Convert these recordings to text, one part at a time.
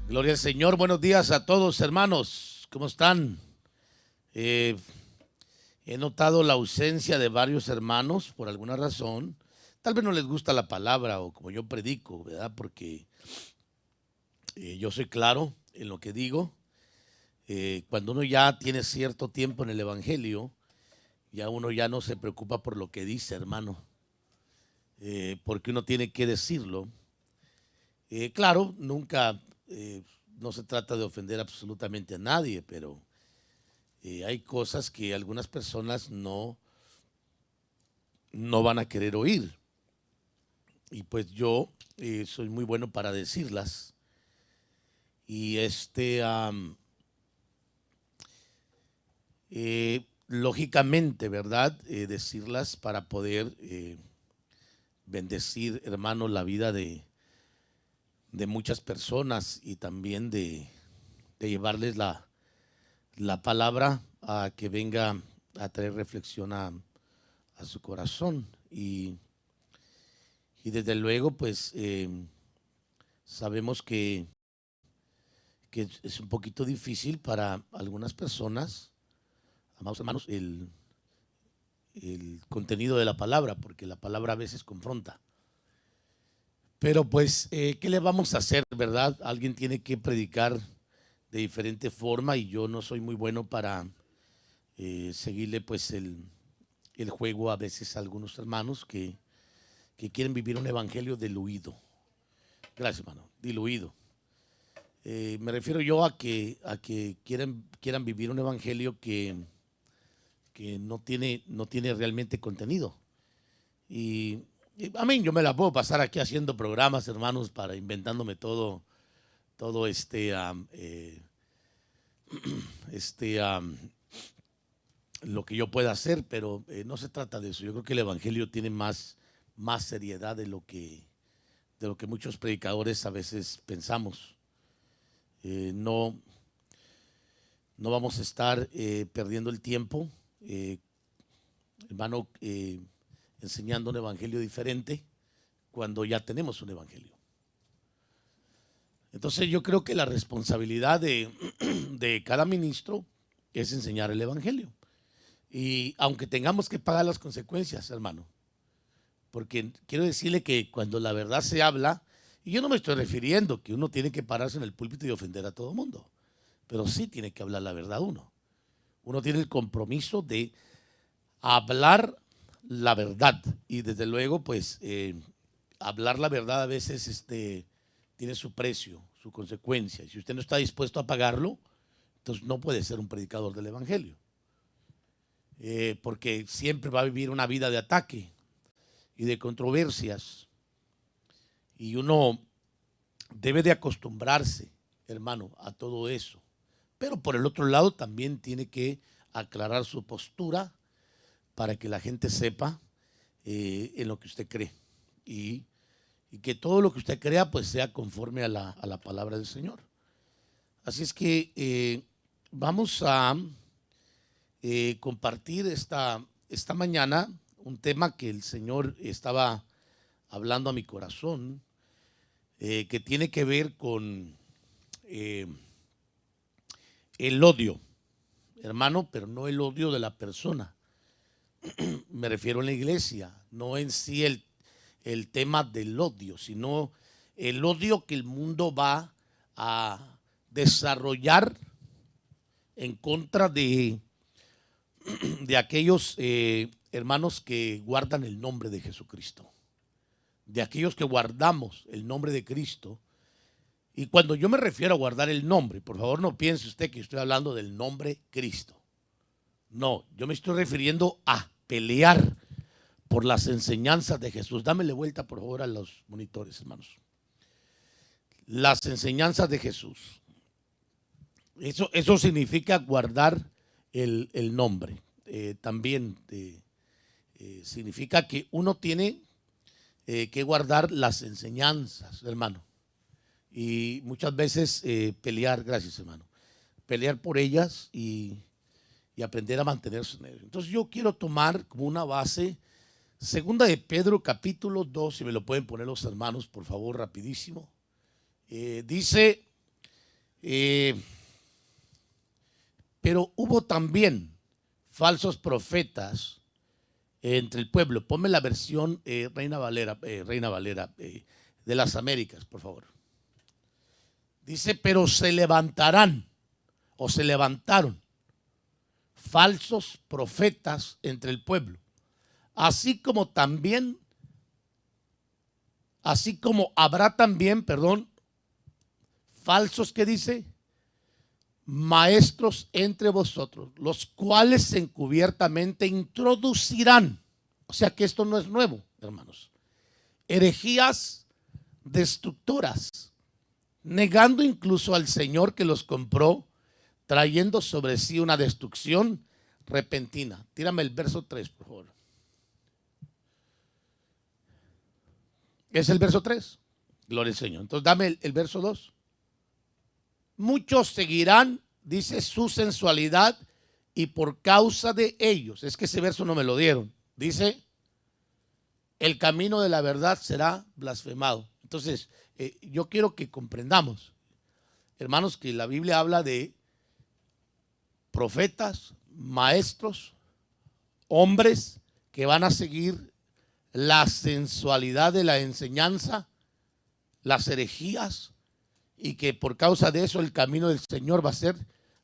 Gloria al Señor, buenos días a todos hermanos, ¿cómo están? Eh, He notado la ausencia de varios hermanos por alguna razón. Tal vez no les gusta la palabra o como yo predico, ¿verdad? Porque yo soy claro en lo que digo. Cuando uno ya tiene cierto tiempo en el Evangelio, ya uno ya no se preocupa por lo que dice, hermano, porque uno tiene que decirlo. Claro, nunca, no se trata de ofender absolutamente a nadie, pero hay cosas que algunas personas no van a querer oír. Y pues yo soy muy bueno para decirlas. Y lógicamente, ¿verdad? Decirlas para poder bendecir, hermano, la vida de muchas personas y también de llevarles la palabra a que venga a traer reflexión a su corazón. Y desde luego, pues sabemos que es un poquito difícil para algunas personas, amados hermanos, el contenido de la palabra, porque la palabra a veces confronta. Pero pues, ¿qué le vamos a hacer, verdad? Alguien tiene que predicar de diferente forma y yo no soy muy bueno para seguirle pues el juego a veces a algunos hermanos que quieren vivir un evangelio diluido. Gracias, hermano, diluido. Me refiero yo a que quieran vivir un evangelio que no tiene realmente contenido. Amén, yo me la puedo pasar aquí haciendo programas, hermanos, para inventándome todo lo que yo pueda hacer, pero no se trata de eso. Yo creo que el evangelio tiene más seriedad de lo que muchos predicadores a veces pensamos. No vamos a estar perdiendo el tiempo, hermano, enseñando un evangelio diferente cuando ya tenemos un evangelio. Entonces yo creo que la responsabilidad de cada ministro es enseñar el evangelio. Y aunque tengamos que pagar las consecuencias, hermano, porque quiero decirle que cuando la verdad se habla, y yo no me estoy refiriendo que uno tiene que pararse en el púlpito y ofender a todo el mundo, pero sí tiene que hablar la verdad uno. Uno tiene el compromiso de hablar la verdad y desde luego pues hablar la verdad a veces tiene su precio, su consecuencia. Y si usted no está dispuesto a pagarlo, entonces no puede ser un predicador del evangelio. Porque siempre va a vivir una vida de ataque y de controversias. Y uno debe de acostumbrarse, hermano, a todo eso. Pero por el otro lado también tiene que aclarar su postura para que la gente sepa en lo que usted cree. Y que todo lo que usted crea pues sea conforme a la palabra del Señor. Así es que vamos a compartir esta mañana un tema que el Señor estaba hablando a mi corazón, que tiene que ver con el odio, hermano, pero no el odio de la persona. Me refiero a la iglesia, no en sí el tema del odio, sino el odio que el mundo va a desarrollar en contra de aquellos hermanos que guardan el nombre de Jesucristo, de aquellos que guardamos el nombre de Cristo. Y cuando yo me refiero a guardar el nombre, por favor no piense usted que estoy hablando del nombre Cristo. No, yo me estoy refiriendo a pelear por las enseñanzas de Jesús. Dámele vuelta por favor a los monitores, hermanos. Las enseñanzas de Jesús. Eso significa guardar el nombre. También significa que uno tiene que guardar las enseñanzas, hermano. Y muchas veces pelear, gracias hermano, pelear por ellas y aprender a mantenerse en ellas. Entonces yo quiero tomar como una base Segunda de Pedro capítulo 2, si me lo pueden poner los hermanos por favor rapidísimo. Dice Pero hubo también falsos profetas entre el pueblo. Ponme la versión Reina Valera de las Américas, por favor. Dice, pero se levantarán o se levantaron falsos profetas entre el pueblo, así como habrá también, falsos, que dice, maestros entre vosotros, los cuales encubiertamente introducirán, o sea que esto no es nuevo, hermanos, herejías destructoras, negando incluso al Señor que los compró, trayendo sobre sí una destrucción repentina. Tírame el verso 3, por favor. ¿Es el verso 3? Gloria al Señor. Entonces dame el verso 2. Muchos seguirán, dice, su sensualidad, y por causa de ellos, es que ese verso no me lo dieron, dice, el camino de la verdad será blasfemado. Entonces, yo quiero que comprendamos, hermanos, que la Biblia habla de profetas, maestros, hombres que van a seguir la sensualidad de la enseñanza, las herejías, y que por causa de eso el camino del Señor va a ser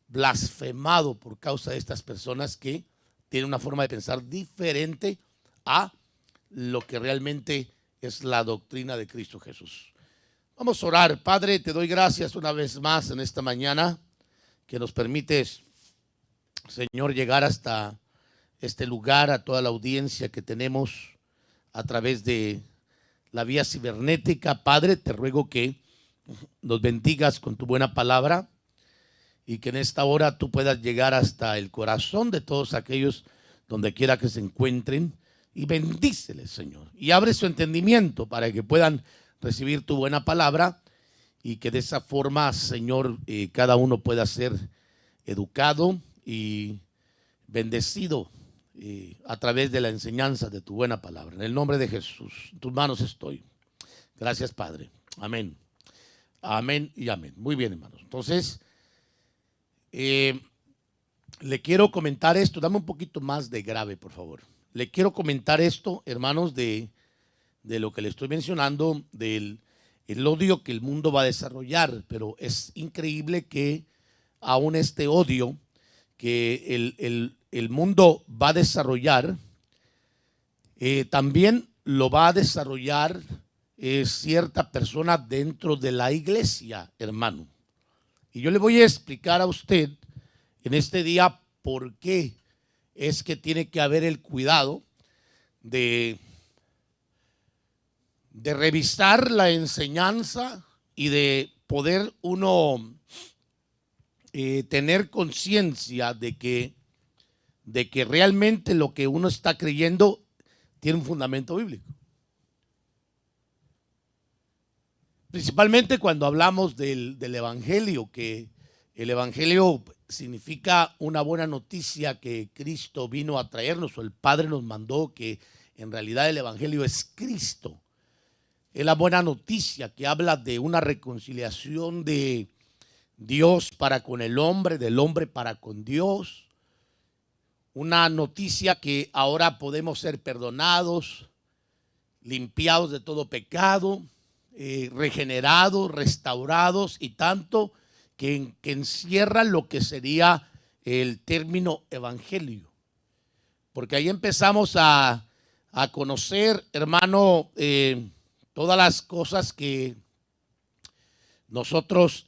blasfemado por causa de estas personas que tienen una forma de pensar diferente a lo que realmente es la doctrina de Cristo Jesús. Vamos a orar. Padre, te doy gracias una vez más en esta mañana que nos permites, Señor, llegar hasta este lugar, a toda la audiencia que tenemos a través de la vía cibernética. Padre, te ruego que nos bendigas con tu buena palabra y que en esta hora tú puedas llegar hasta el corazón de todos aquellos donde quiera que se encuentren, y bendíceles, Señor, y abre su entendimiento para que puedan recibir tu buena palabra, y que de esa forma, Señor, cada uno pueda ser educado y bendecido a través de la enseñanza de tu buena palabra. En el nombre de Jesús, en tus manos estoy. Gracias, Padre. Amén. Amén y amén. Muy bien, hermanos. Entonces, le quiero comentar esto. Dame un poquito más de grave, por favor. Le quiero comentar esto, hermanos, de lo que le estoy mencionando, del el odio que el mundo va a desarrollar. Pero es increíble que aún este odio que el mundo va a desarrollar, también lo va a desarrollar cierta persona dentro de la iglesia, hermano. Y yo le voy a explicar a usted en este día por qué es que tiene que haber el cuidado de revisar la enseñanza y de poder uno tener conciencia de que realmente lo que uno está creyendo tiene un fundamento bíblico. Principalmente cuando hablamos del evangelio, que el evangelio significa una buena noticia que Cristo vino a traernos, o el Padre nos mandó, que en realidad el evangelio es Cristo. Es la buena noticia que habla de una reconciliación de Dios para con el hombre, del hombre para con Dios. Una noticia que ahora podemos ser perdonados, limpiados de todo pecado, regenerados, restaurados, y tanto que encierra lo que sería el término evangelio. Porque ahí empezamos a conocer, hermano, todas las cosas que nosotros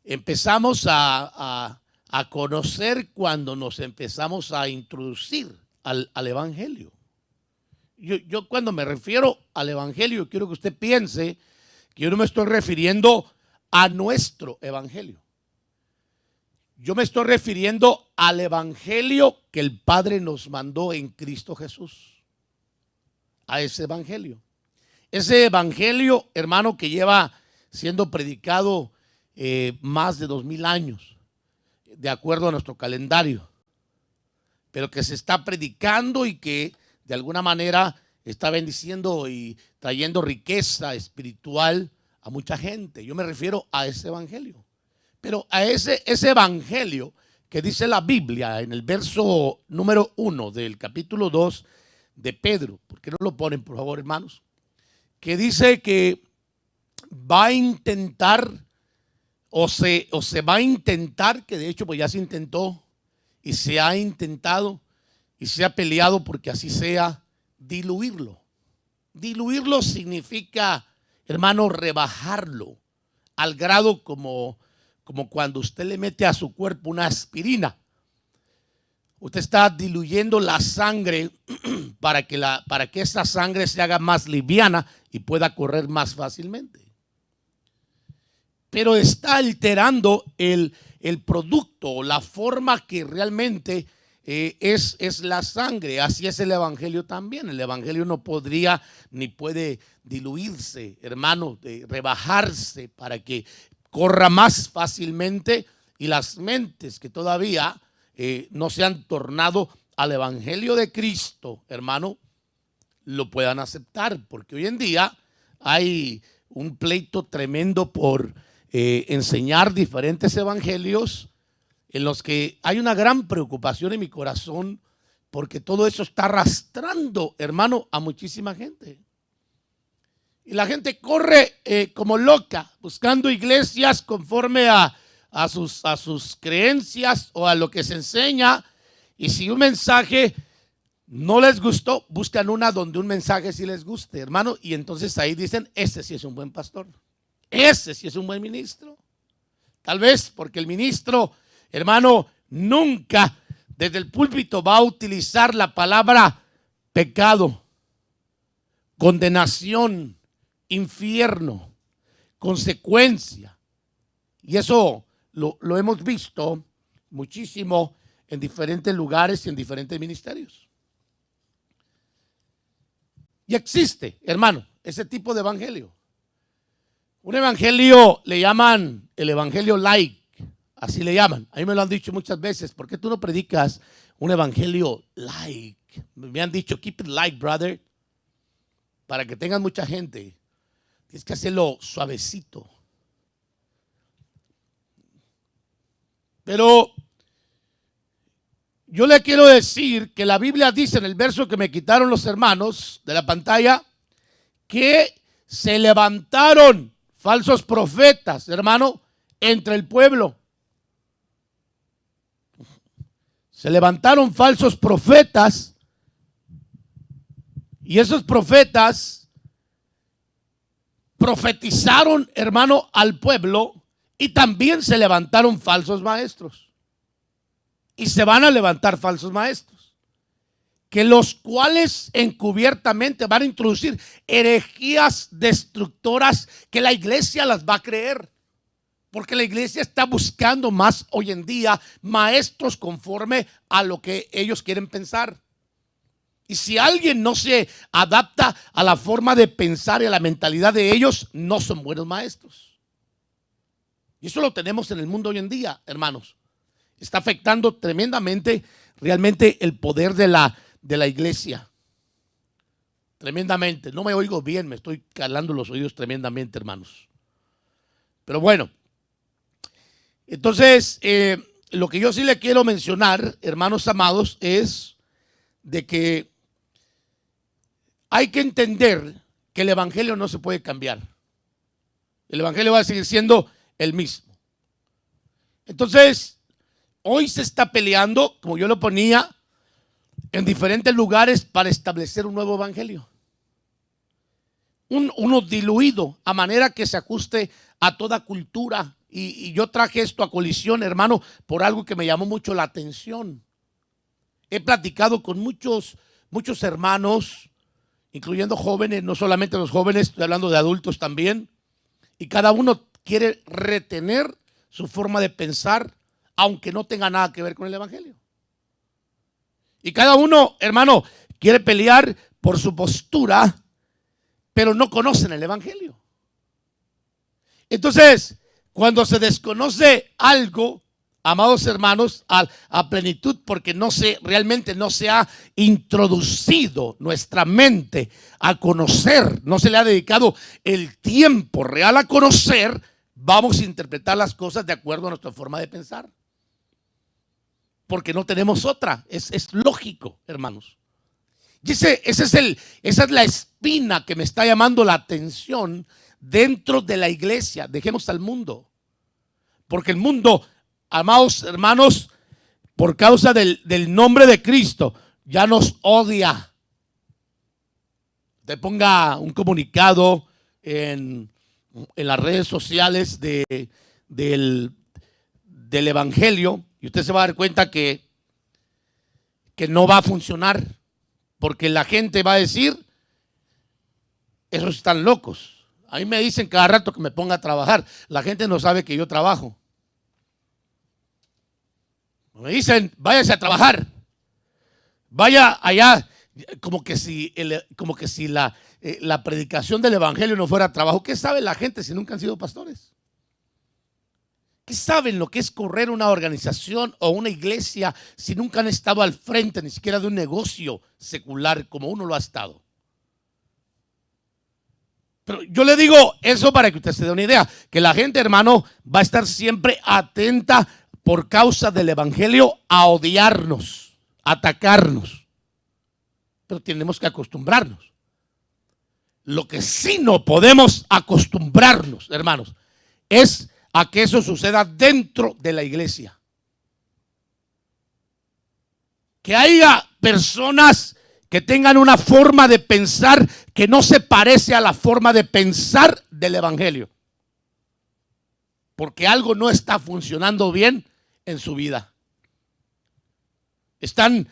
empezamos a conocer cuando nos empezamos a introducir al evangelio. Yo cuando me refiero al evangelio, quiero que usted piense que yo no me estoy refiriendo a nuestro evangelio. Yo me estoy refiriendo al evangelio que el Padre nos mandó en Cristo Jesús. A ese evangelio. Ese evangelio, hermano, que lleva siendo predicado más de 2000 años, de acuerdo a nuestro calendario, pero que se está predicando y que de alguna manera está bendiciendo y trayendo riqueza espiritual a mucha gente. Yo me refiero a ese evangelio. Pero a ese evangelio que dice la Biblia en el verso número 1 del capítulo 2 de Pedro. ¿Por qué no lo ponen, por favor, hermanos? Que dice que va a intentar o se va a intentar, que de hecho pues ya se intentó y se ha intentado y se ha peleado porque así sea, diluirlo. Diluirlo significa, hermano, rebajarlo al grado como cuando usted le mete a su cuerpo una aspirina. Usted está diluyendo la sangre para que esa sangre se haga más liviana y pueda correr más fácilmente. Pero está alterando el producto, la forma que realmente es la sangre. Así es el evangelio también. El evangelio no podría ni puede diluirse, hermano, rebajarse para que corra más fácilmente y las mentes que todavía no se han tornado al evangelio de Cristo, hermano, lo puedan aceptar. Porque hoy en día hay un pleito tremendo por enseñar diferentes evangelios en los que hay una gran preocupación en mi corazón porque todo eso está arrastrando, hermano, a muchísima gente. Y la gente corre como loca buscando iglesias conforme a sus creencias o a lo que se enseña. Y si un mensaje no les gustó, buscan una donde un mensaje sí les guste, hermano. Y entonces ahí dicen, ese sí es un buen pastor. Ese sí es un buen ministro. Tal vez porque el ministro, hermano, nunca desde el púlpito va a utilizar la palabra pecado, condenación, infierno, consecuencia. Y eso lo hemos visto muchísimo en diferentes lugares y en diferentes ministerios. Y existe, hermano, ese tipo de evangelio. Un evangelio le llaman el evangelio light, así le llaman. A mí me lo han dicho muchas veces. ¿Por qué tú no predicas un evangelio light? Me han dicho, keep it light, brother, para que tengas mucha gente. Tienes que hacerlo suavecito. Pero yo le quiero decir que la Biblia dice en el verso que me quitaron los hermanos de la pantalla, que se levantaron falsos profetas, hermano, entre el pueblo. Se levantaron falsos profetas y esos profetas profetizaron, hermano, al pueblo, y también se levantaron falsos maestros. Y se van a levantar falsos maestros, que los cuales encubiertamente van a introducir herejías destructoras que la iglesia las va a creer. Porque la iglesia está buscando más hoy en día maestros conforme a lo que ellos quieren pensar. Y si alguien no se adapta a la forma de pensar y a la mentalidad de ellos, no son buenos maestros. Y eso lo tenemos en el mundo hoy en día, hermanos. Está afectando tremendamente realmente el poder de la iglesia. Tremendamente. No me oigo bien, me estoy calando los oídos tremendamente, hermanos. Pero bueno. Entonces, lo que yo sí le quiero mencionar, hermanos amados, es de que hay que entender que el evangelio no se puede cambiar. El evangelio va a seguir siendo el mismo. Entonces, hoy se está peleando, como yo lo ponía, en diferentes lugares para establecer un nuevo evangelio. Uno diluido a manera que se ajuste a toda cultura. Y yo traje esto a colisión, hermano, por algo que me llamó mucho la atención. He platicado con muchos hermanos, incluyendo jóvenes, no solamente los jóvenes, estoy hablando de adultos también. Y cada uno quiere retener su forma de pensar, aunque no tenga nada que ver con el evangelio. Y cada uno, hermano, quiere pelear por su postura, pero no conocen el evangelio. Entonces, cuando se desconoce algo, amados hermanos, a plenitud, porque realmente no se ha introducido nuestra mente a conocer, no se le ha dedicado el tiempo real a conocer. Vamos a interpretar las cosas de acuerdo a nuestra forma de pensar, porque no tenemos otra. Es lógico, hermanos. Y esa es la espina que me está llamando la atención dentro de la iglesia. Dejemos al mundo, porque el mundo, amados hermanos, por causa del nombre de Cristo, ya nos odia. Te ponga un comunicado en las redes sociales del evangelio y usted se va a dar cuenta que no va a funcionar, porque la gente va a decir: esos están locos. A mí me dicen cada rato que me ponga a trabajar. La gente no sabe que yo trabajo. Me dicen: váyase a trabajar, vaya allá, como que si la predicación del evangelio no fuera trabajo. ¿Qué sabe la gente si nunca han sido pastores? ¿Qué saben lo que es correr una organización o una iglesia si nunca han estado al frente ni siquiera de un negocio secular como uno lo ha estado? Pero yo le digo eso para que usted se dé una idea, que la gente, hermano, va a estar siempre atenta por causa del evangelio a odiarnos, a atacarnos. Pero tenemos que acostumbrarnos. Lo que sí no podemos acostumbrarnos, hermanos, es a que eso suceda dentro de la iglesia. Que haya personas que tengan una forma de pensar que no se parece a la forma de pensar del evangelio, porque algo no está funcionando bien en su vida. Están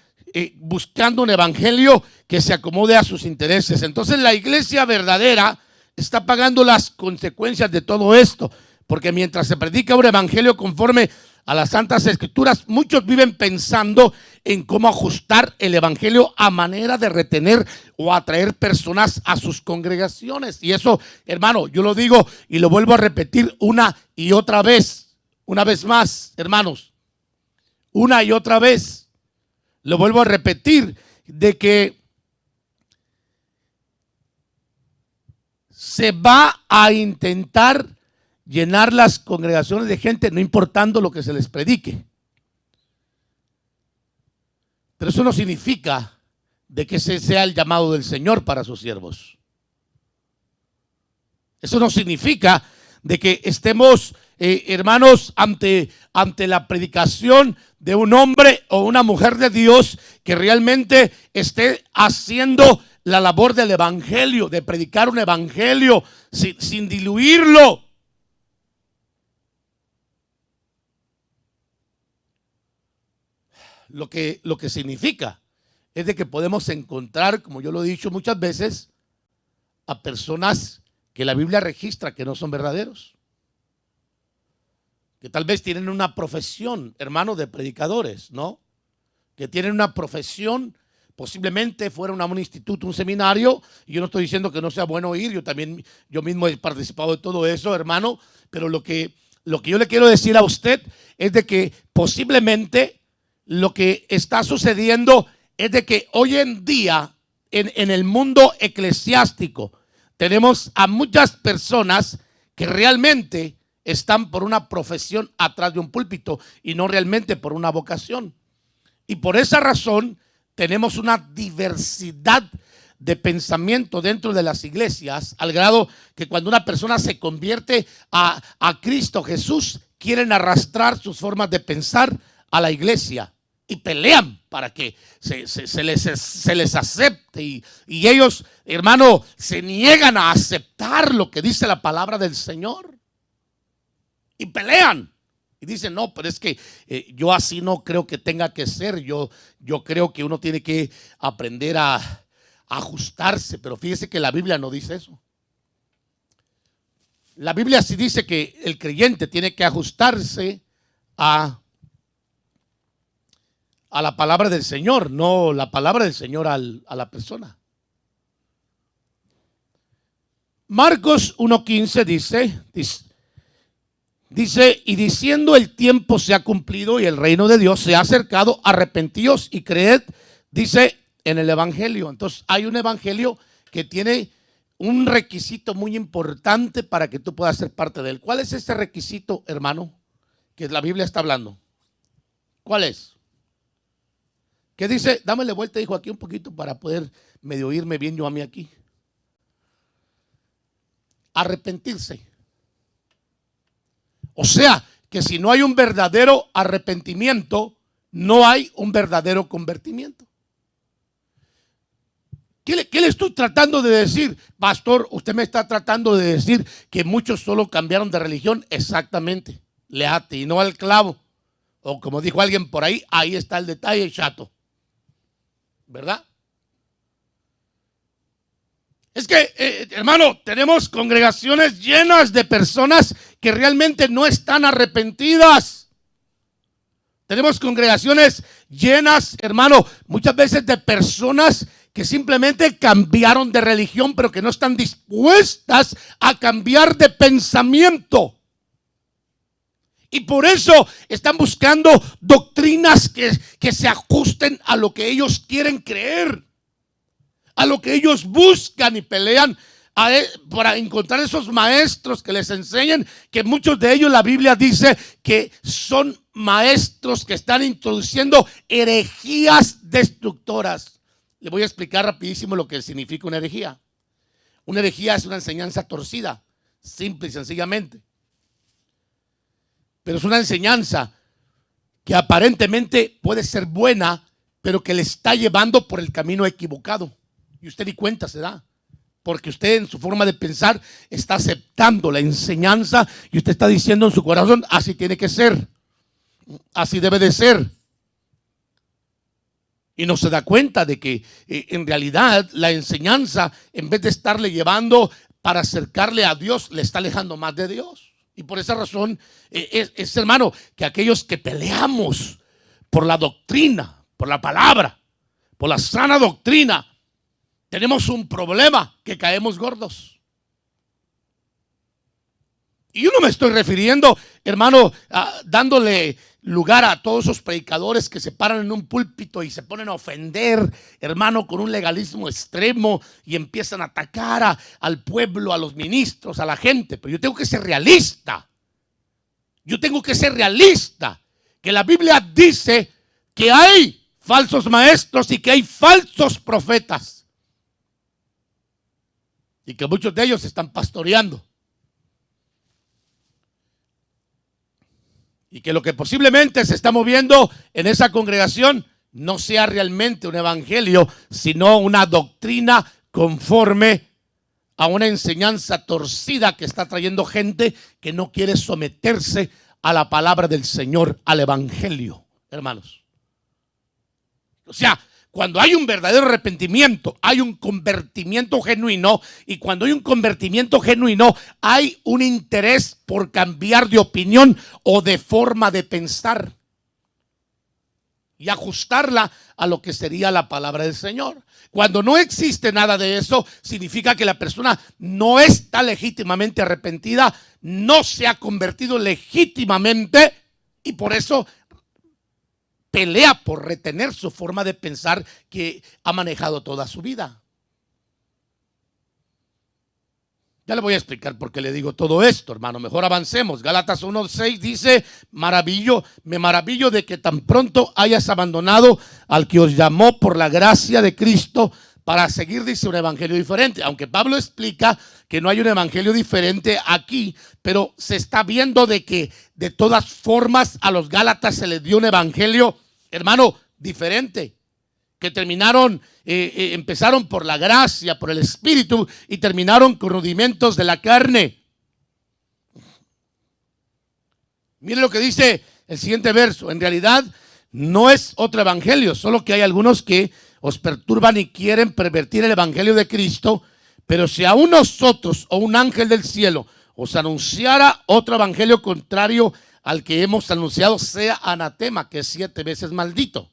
buscando un evangelio que se acomode a sus intereses. Entonces la iglesia verdadera está pagando las consecuencias de todo esto, porque mientras se predica un evangelio conforme a las santas escrituras, muchos viven pensando en cómo ajustar el evangelio a manera de retener o atraer personas a sus congregaciones. Y eso, hermano, yo lo digo y lo vuelvo a repetir una y otra vez, una vez más, hermanos, una y otra vez lo vuelvo a repetir, de que se va a intentar llenar las congregaciones de gente, no importando lo que se les predique. Pero eso no significa de que ese sea el llamado del Señor para sus siervos. Eso no significa de que estemos, hermanos, ante la predicación de un hombre o una mujer de Dios que realmente esté haciendo la labor del evangelio, de predicar un evangelio sin diluirlo. Lo que significa es de que podemos encontrar, como yo lo he dicho muchas veces, a personas que la Biblia registra que no son verdaderos, que tal vez tienen una profesión, hermano, de predicadores, ¿no? Que tienen una profesión, posiblemente fueron a un instituto, un seminario, y yo no estoy diciendo que no sea bueno ir, yo mismo he participado de todo eso, hermano, pero lo que yo le quiero decir a usted es de que posiblemente lo que está sucediendo es de que hoy en día en el mundo eclesiástico tenemos a muchas personas que realmente están por una profesión atrás de un púlpito y no realmente por una vocación. Y por esa razón tenemos una diversidad de pensamiento dentro de las iglesias, al grado que cuando una persona se convierte a Cristo Jesús, quieren arrastrar sus formas de pensar a la iglesia y pelean para que se les acepte, y ellos, hermano, se niegan a aceptar lo que dice la palabra del Señor y pelean y dicen: no, pero es que yo así no creo que tenga que ser, yo creo que uno tiene que aprender a ajustarse. Pero fíjese que la Biblia no dice eso. La Biblia sí dice que el creyente tiene que ajustarse a la palabra del Señor, no la palabra del Señor a la persona. Marcos 1:15 dice, Dice, y diciendo el tiempo se ha cumplido y el reino de Dios se ha acercado, arrepentíos y creed, dice, en el evangelio. Entonces hay un evangelio que tiene un requisito muy importante para que tú puedas ser parte de él. ¿Cuál es ese requisito, hermano, que la Biblia está hablando? ¿Cuál es? ¿Qué dice? Dámele vuelta, dijo, aquí un poquito para poder medio oírme bien yo a mí aquí. Arrepentirse. O sea, que si no hay un verdadero arrepentimiento, no hay un verdadero convertimiento. ¿Qué le estoy tratando de decir? Pastor, usted me está tratando de decir que muchos solo cambiaron de religión. Exactamente, le atinó al clavo. O como dijo alguien por ahí, ahí está el detalle, chato. ¿Verdad? Es que, hermano, tenemos congregaciones llenas de personas que realmente no están arrepentidas. Tenemos congregaciones llenas, hermano, muchas veces de personas que simplemente cambiaron de religión, pero que no están dispuestas a cambiar de pensamiento. Y por eso están buscando doctrinas que se ajusten a lo que ellos quieren creer, a lo que ellos buscan, y pelean para encontrar esos maestros que les enseñen, que muchos de ellos la Biblia dice que son maestros que están introduciendo herejías destructoras. Le voy a explicar rapidísimo lo que significa una herejía. Una herejía es una enseñanza torcida, simple y sencillamente. Pero es una enseñanza que aparentemente puede ser buena, pero que le está llevando por el camino equivocado. Y usted ni cuenta se da, porque usted en su forma de pensar está aceptando la enseñanza y usted está diciendo en su corazón, así tiene que ser, así debe de ser. Y no se da cuenta de que en realidad la enseñanza, en vez de estarle llevando para acercarle a Dios, le está alejando más de Dios. Y por esa razón es, hermano, que aquellos que peleamos por la doctrina, por la palabra, por la sana doctrina, tenemos un problema, que caemos gordos. Y yo no me estoy refiriendo, hermano, dándole lugar a todos esos predicadores que se paran en un púlpito y se ponen a ofender, hermano, con un legalismo extremo y empiezan a atacar al pueblo, a los ministros, a la gente. Pero yo tengo que ser realista. Yo tengo que ser realista. Que la Biblia dice que hay falsos maestros y que hay falsos profetas. Y que muchos de ellos están pastoreando. Y que lo que posiblemente se está moviendo en esa congregación no sea realmente un evangelio, sino una doctrina conforme a una enseñanza torcida que está trayendo gente que no quiere someterse a la palabra del Señor, al evangelio, hermanos. O sea, cuando hay un verdadero arrepentimiento, hay un convertimiento genuino, y cuando hay un convertimiento genuino, hay un interés por cambiar de opinión o de forma de pensar y ajustarla a lo que sería la palabra del Señor. Cuando no existe nada de eso, significa que la persona no está legítimamente arrepentida, no se ha convertido legítimamente, y por eso pelea por retener su forma de pensar que ha manejado toda su vida. Ya le voy a explicar por qué le digo todo esto, hermano. Mejor avancemos. Gálatas 1:6 dice, me maravillo de que tan pronto hayas abandonado al que os llamó por la gracia de Cristo para seguir, dice, un evangelio diferente. Aunque Pablo explica que no hay un evangelio diferente aquí, pero se está viendo de que de todas formas a los Gálatas se les dio un evangelio, hermano, diferente. Que empezaron por la gracia, por el Espíritu, y terminaron con rudimentos de la carne. Mire lo que dice el siguiente verso. En realidad no es otro evangelio, solo que hay algunos que os perturban y quieren pervertir el evangelio de Cristo. Pero si aún nosotros o un ángel del cielo os anunciara otro evangelio contrario al que hemos anunciado, sea anatema, que es 7 veces maldito.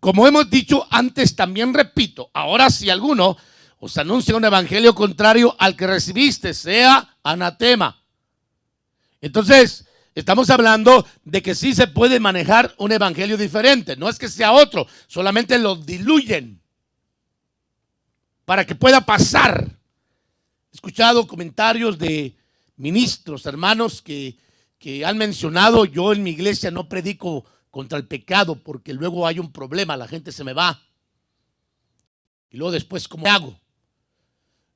Como hemos dicho antes, también repito, ahora si alguno os anuncia un evangelio contrario al que recibiste, sea anatema. Entonces, estamos hablando de que sí se puede manejar un evangelio diferente. No es que sea otro, solamente lo diluyen para que pueda pasar. He escuchado comentarios de ministros, hermanos, que han mencionado: yo en mi iglesia no predico contra el pecado porque luego hay un problema, la gente se me va. Y luego después, ¿cómo hago?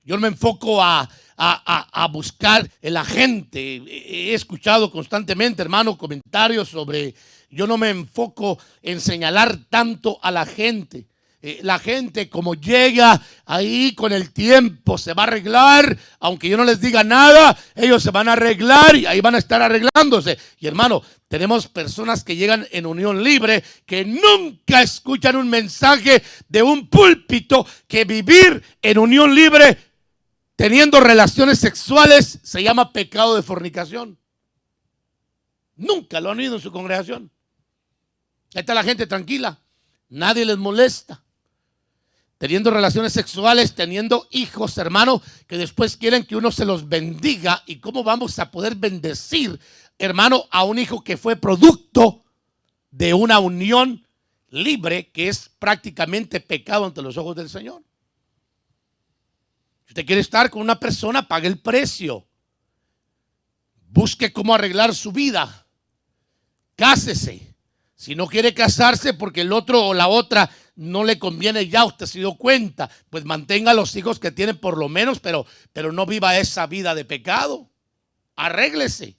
Yo me enfoco a buscar en la gente. He escuchado constantemente, hermano, comentarios sobre: yo no me enfoco en señalar tanto a la gente. La gente, como llega ahí con el tiempo, se va a arreglar. Aunque yo no les diga nada, ellos se van a arreglar y ahí van a estar arreglándose. Y hermano, tenemos personas que llegan en unión libre que nunca escuchan un mensaje de un púlpito que vivir en unión libre teniendo relaciones sexuales se llama pecado de fornicación. Nunca lo han oído en su congregación. Ahí está la gente tranquila, nadie les molesta. Teniendo relaciones sexuales, teniendo hijos, hermano, que después quieren que uno se los bendiga. ¿Y cómo vamos a poder bendecir, hermano, a un hijo que fue producto de una unión libre, que es prácticamente pecado ante los ojos del Señor? Si usted quiere estar con una persona, pague el precio. Busque cómo arreglar su vida. Cásese. Si no quiere casarse porque el otro o la otra no le conviene, ya usted se dio cuenta, pues mantenga a los hijos que tiene por lo menos, pero no viva esa vida de pecado. Arréglese.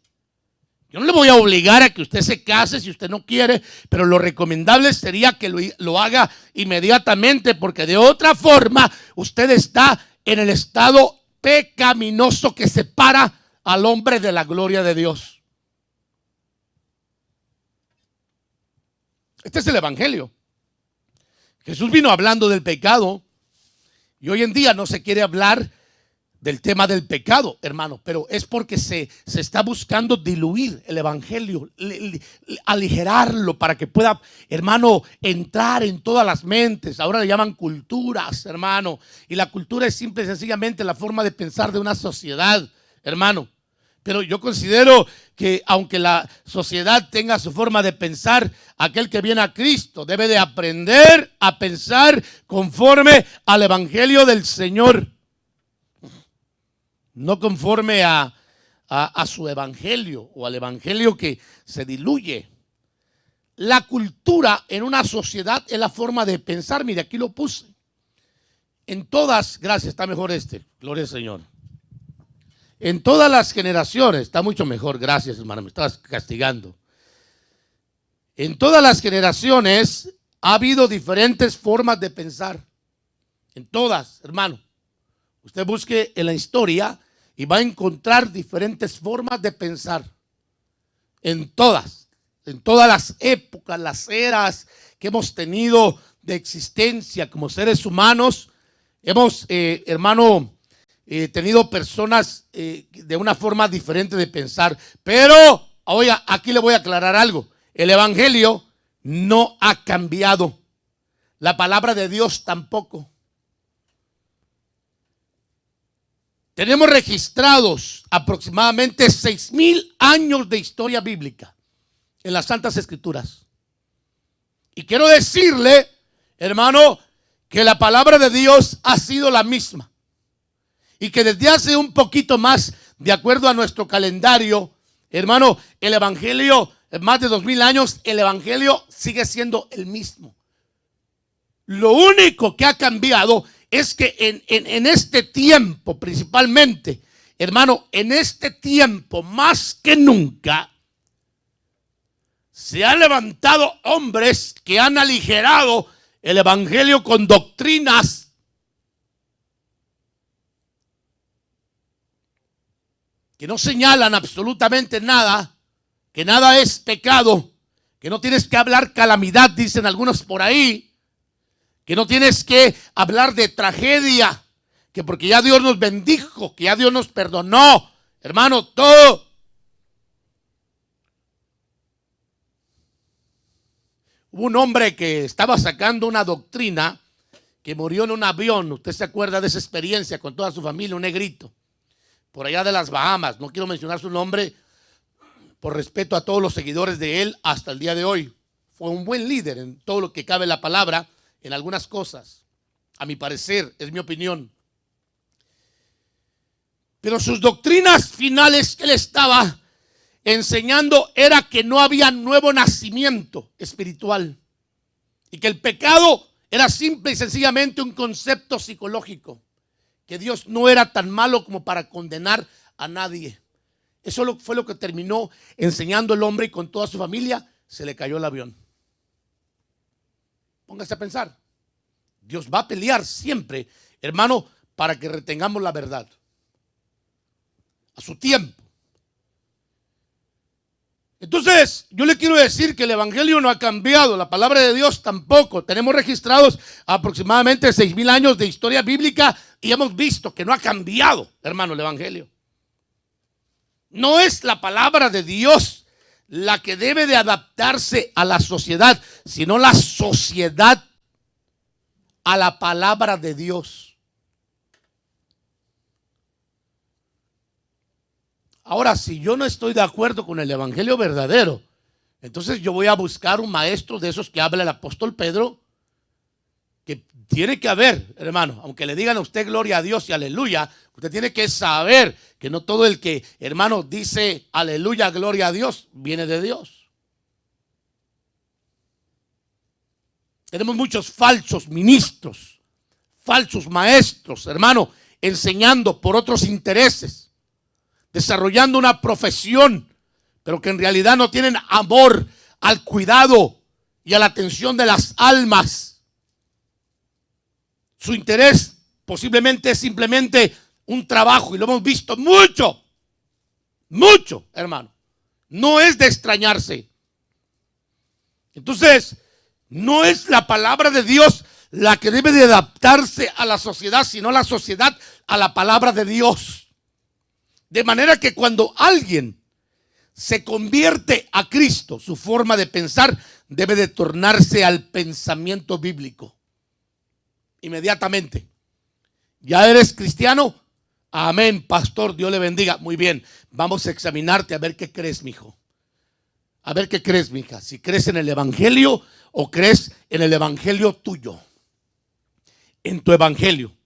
Yo no le voy a obligar a que usted se case si usted no quiere, pero lo recomendable sería que lo haga inmediatamente, porque de otra forma usted está en el estado pecaminoso que separa al hombre de la gloria de Dios. Este es el evangelio. Jesús vino hablando del pecado y hoy en día no se quiere hablar del tema del pecado, hermano, pero es porque se está buscando diluir el evangelio, aligerarlo para que pueda, hermano, entrar en todas las mentes. Ahora le llaman culturas, hermano, y la cultura es simple y sencillamente la forma de pensar de una sociedad, hermano. Pero yo considero que aunque la sociedad tenga su forma de pensar, aquel que viene a Cristo debe de aprender a pensar conforme al evangelio del Señor. No conforme a su evangelio o al evangelio que se diluye. La cultura en una sociedad es la forma de pensar. Mire, aquí lo puse. En todas, gracias, está mejor gloria al Señor. En todas las generaciones, está mucho mejor, gracias hermano, me estabas castigando. En todas las generaciones ha habido diferentes formas de pensar. En todas, hermano. Usted busque en la historia y va a encontrar diferentes formas de pensar. En todas las épocas, las eras que hemos tenido de existencia como seres humanos, hemos, hermano, tenido personas de una forma diferente de pensar. Pero, oiga, aquí le voy a aclarar algo. El evangelio no ha cambiado. La palabra de Dios tampoco. Tenemos registrados aproximadamente 6,000 años de historia bíblica en las Santas Escrituras. Y quiero decirle, hermano, que la palabra de Dios ha sido la misma. Y que desde hace un poquito más, de acuerdo a nuestro calendario, hermano, el evangelio, más de 2,000 años, el evangelio sigue siendo el mismo. Lo único que ha cambiado es que en este tiempo, principalmente, hermano, en este tiempo más que nunca, se han levantado hombres que han aligerado el evangelio con doctrinas que no señalan absolutamente nada, que nada es pecado, que no tienes que hablar calamidad, dicen algunos por ahí, que no tienes que hablar de tragedia, que porque ya Dios nos bendijo, que ya Dios nos perdonó, hermano, todo. Hubo un hombre que estaba sacando una doctrina que murió en un avión. Usted se acuerda de esa experiencia con toda su familia, un negrito, por allá de las Bahamas, no quiero mencionar su nombre, por respeto a todos los seguidores de él hasta el día de hoy. Fue un buen líder en todo lo que cabe la palabra, en algunas cosas, a mi parecer, es mi opinión. Pero sus doctrinas finales que él estaba enseñando era que no había nuevo nacimiento espiritual y que el pecado era simple y sencillamente un concepto psicológico, que Dios no era tan malo como para condenar a nadie. Eso fue lo que terminó enseñando el hombre, y con toda su familia se le cayó el avión. Póngase a pensar, Dios va a pelear siempre, hermano, para que retengamos la verdad a su tiempo. Entonces, yo le quiero decir que el evangelio no ha cambiado, la palabra de Dios tampoco. Tenemos registrados aproximadamente 6,000 años de historia bíblica y hemos visto que no ha cambiado, hermano, el evangelio. No es la palabra de Dios la que debe de adaptarse a la sociedad, sino la sociedad a la palabra de Dios. Ahora, si yo no estoy de acuerdo con el evangelio verdadero, entonces yo voy a buscar un maestro de esos que habla el apóstol Pedro, que tiene que haber, hermano, aunque le digan a usted gloria a Dios y aleluya, usted tiene que saber que no todo el que, hermano, dice aleluya, gloria a Dios, viene de Dios. Tenemos muchos falsos ministros, falsos maestros, hermano, enseñando por otros intereses, desarrollando una profesión, pero que en realidad no tienen amor al cuidado y a la atención de las almas. Su interés posiblemente es simplemente un trabajo, y lo hemos visto mucho, hermano. No es de extrañarse. Entonces, no es la palabra de Dios la que debe de adaptarse a la sociedad, sino la sociedad a la palabra de Dios. De manera que cuando alguien se convierte a Cristo, su forma de pensar debe de tornarse al pensamiento bíblico. Inmediatamente. ¿Ya eres cristiano? Amén, pastor, Dios le bendiga. Muy bien, vamos a examinarte a ver qué crees, mijo. A ver qué crees, mija. Si crees en el evangelio o crees en el evangelio tuyo. En tu evangelio.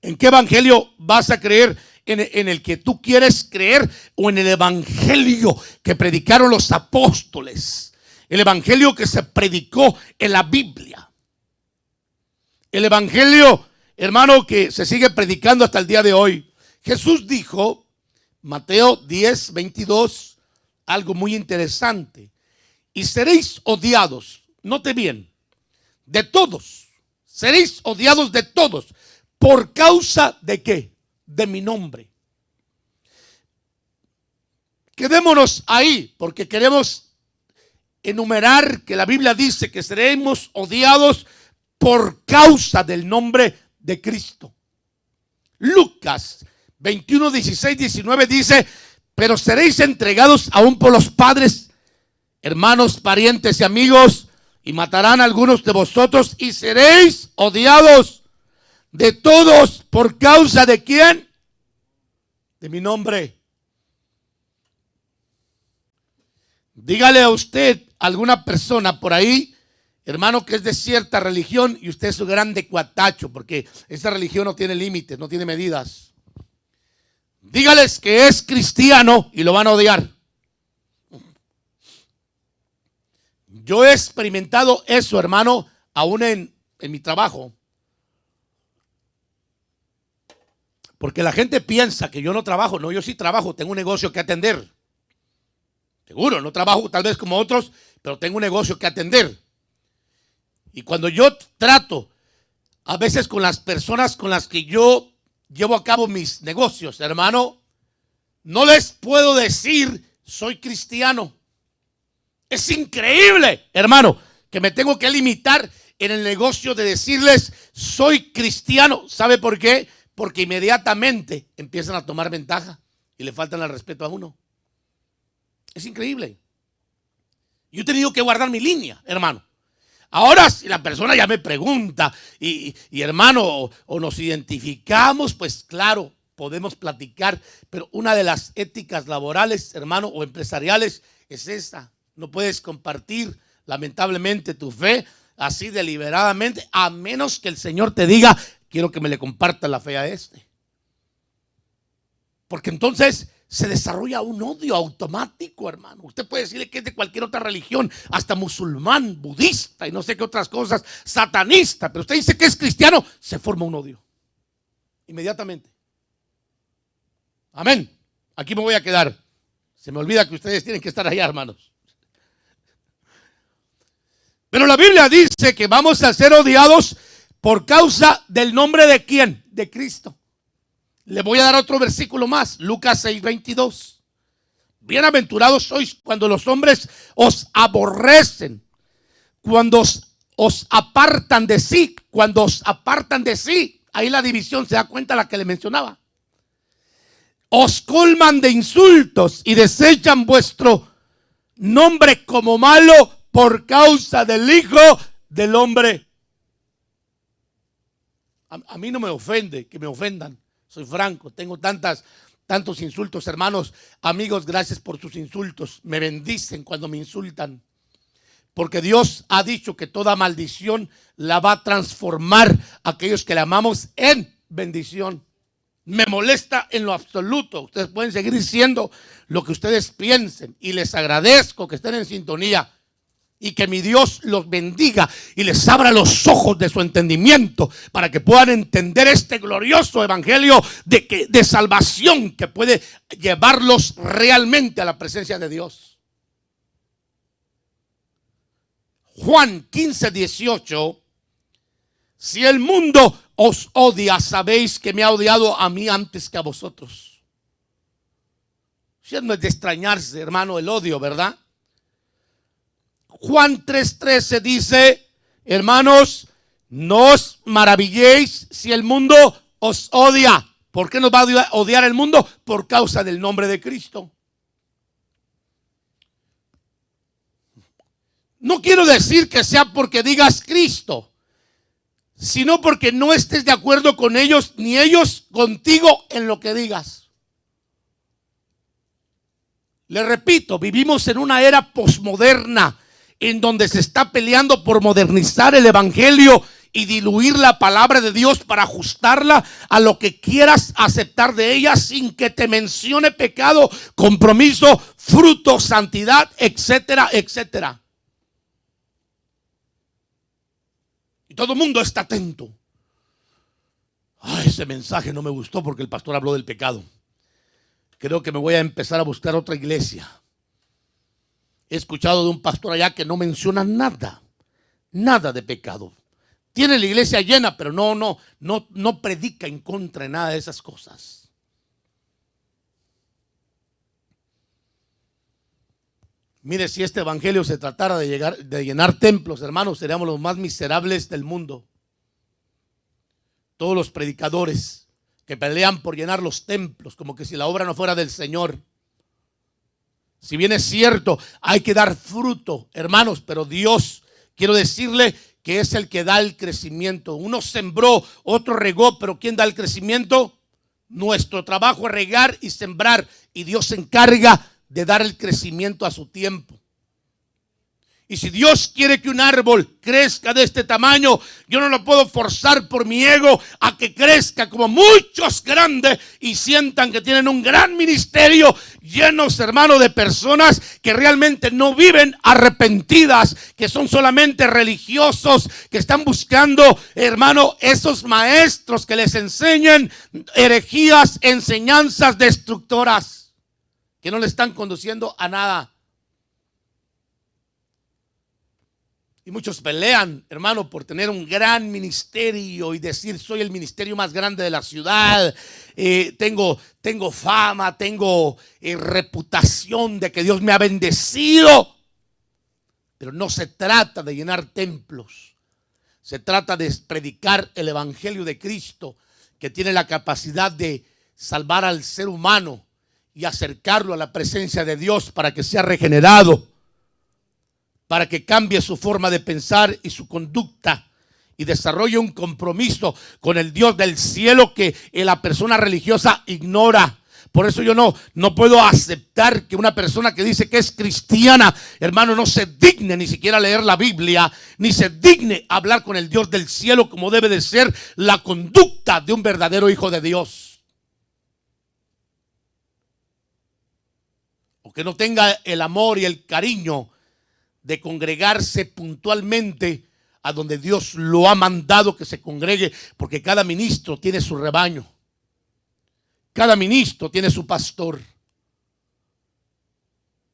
¿En qué evangelio vas a creer? ¿En el que tú quieres creer o en el evangelio que predicaron los apóstoles? El evangelio que se predicó en la Biblia. El evangelio, hermano, que se sigue predicando hasta el día de hoy. Jesús dijo, Mateo 10, 22, algo muy interesante. Y seréis odiados, note bien, de todos. Seréis odiados de todos. ¿Por causa de qué? De mi nombre. Quedémonos ahí, porque queremos enumerar que la Biblia dice que seremos odiados por causa del nombre de Cristo. Lucas 21, 16, 19 dice, pero seréis entregados aún por los padres, hermanos, parientes y amigos, y matarán a algunos de vosotros, y seréis odiados de todos. ¿Por causa de quién? De mi nombre. Dígale a usted, alguna persona por ahí, hermano, que es de cierta religión, y usted es un grande cuatacho, porque esa religión no tiene límites, no tiene medidas. Dígales que es cristiano y lo van a odiar. Yo he experimentado eso, hermano, aún en mi trabajo. Porque la gente piensa que yo no trabajo. No, yo sí trabajo, tengo un negocio que atender. Seguro, no trabajo tal vez como otros, pero tengo un negocio que atender. Y cuando yo trato, a veces con las personas con las que yo llevo a cabo mis negocios, hermano, no les puedo decir soy cristiano. Es increíble, hermano, que me tengo que limitar en el negocio de decirles soy cristiano. ¿Sabe por qué? Porque inmediatamente empiezan a tomar ventaja y le faltan el respeto a uno. Es increíble. Yo he tenido que guardar mi línea, hermano. Ahora, si la persona ya me pregunta y hermano, o nos identificamos, pues claro, podemos platicar, pero una de las éticas laborales, hermano, o empresariales es esta. No puedes compartir, lamentablemente, tu fe así deliberadamente, a menos que el Señor te diga, quiero que me le comparta la fe a este. Porque entonces se desarrolla un odio automático, hermano. Usted puede decirle que es de cualquier otra religión, hasta musulmán, budista y no sé qué otras cosas, satanista, pero usted dice que es cristiano, se forma un odio inmediatamente. Amén. Aquí me voy a quedar. Se me olvida que ustedes tienen que estar allá, hermanos. Pero la Biblia dice que vamos a ser odiados por causa del nombre de ¿quién? De Cristo. Le voy a dar otro versículo más, Lucas 6:22. Bienaventurados sois cuando los hombres os aborrecen, cuando os apartan de sí, cuando os apartan de sí. Ahí la división, se da cuenta la que le mencionaba. Os colman de insultos y desechan vuestro nombre como malo por causa del Hijo del Hombre. A mí no me ofende que me ofendan. Soy franco, tengo tantos insultos, hermanos, amigos, gracias por sus insultos. Me bendicen cuando me insultan. Porque Dios ha dicho que toda maldición la va a transformar a aquellos que le amamos en bendición. Me molesta en lo absoluto. Ustedes pueden seguir diciendo lo que ustedes piensen y les agradezco que estén en sintonía. Y que mi Dios los bendiga y les abra los ojos de su entendimiento para que puedan entender este glorioso evangelio de salvación que puede llevarlos realmente a la presencia de Dios. Juan 15:18. Si el mundo os odia, sabéis que me ha odiado a mí antes que a vosotros. Si no es de extrañarse, hermano, el odio, ¿verdad? Juan 3:13 dice, hermanos, no os maravilléis si el mundo os odia. ¿Por qué nos va a odiar el mundo? Por causa del nombre de Cristo. No quiero decir que sea porque digas Cristo, sino porque no estés de acuerdo con ellos, ni ellos contigo en lo que digas. Le repito, vivimos en una era posmoderna, en donde se está peleando por modernizar el evangelio y diluir la palabra de Dios para ajustarla a lo que quieras aceptar de ella sin que te mencione pecado, compromiso, fruto, santidad, etcétera, etcétera. Y todo el mundo está atento. Ese mensaje no me gustó porque el pastor habló del pecado. Creo que me voy a empezar a buscar otra iglesia. He escuchado de un pastor allá que no menciona nada de pecado. Tiene la iglesia llena, pero no predica en contra de nada de esas cosas. Mire, si este evangelio se tratara de llenar templos, hermanos, seríamos los más miserables del mundo. Todos los predicadores que pelean por llenar los templos, como que si la obra no fuera del Señor. Si bien es cierto, hay que dar fruto, hermanos, pero Dios, quiero decirle que es el que da el crecimiento. Uno sembró, otro regó, pero ¿quién da el crecimiento? Nuestro trabajo es regar y sembrar, y Dios se encarga de dar el crecimiento a su tiempo. Y si Dios quiere que un árbol crezca de este tamaño, yo no lo puedo forzar por mi ego a que crezca como muchos grandes y sientan que tienen un gran ministerio, llenos, hermanos, de personas que realmente no viven arrepentidas, que son solamente religiosos, que están buscando, hermano, esos maestros que les enseñen herejías, enseñanzas destructoras, que no le están conduciendo a nada. Y muchos pelean, hermano, por tener un gran ministerio y decir, soy el ministerio más grande de la ciudad. Tengo fama, tengo reputación de que Dios me ha bendecido. Pero no se trata de llenar templos. Se trata de predicar el evangelio de Cristo, que tiene la capacidad de salvar al ser humano y acercarlo a la presencia de Dios para que sea regenerado, para que cambie su forma de pensar y su conducta y desarrolle un compromiso con el Dios del cielo que la persona religiosa ignora. Por eso yo no puedo aceptar que una persona que dice que es cristiana, hermano, no se digne ni siquiera leer la Biblia, ni se digne hablar con el Dios del cielo como debe de ser la conducta de un verdadero hijo de Dios. O que no tenga el amor y el cariño de congregarse puntualmente a donde Dios lo ha mandado que se congregue, porque cada ministro tiene su rebaño. Cada ministro tiene su pastor.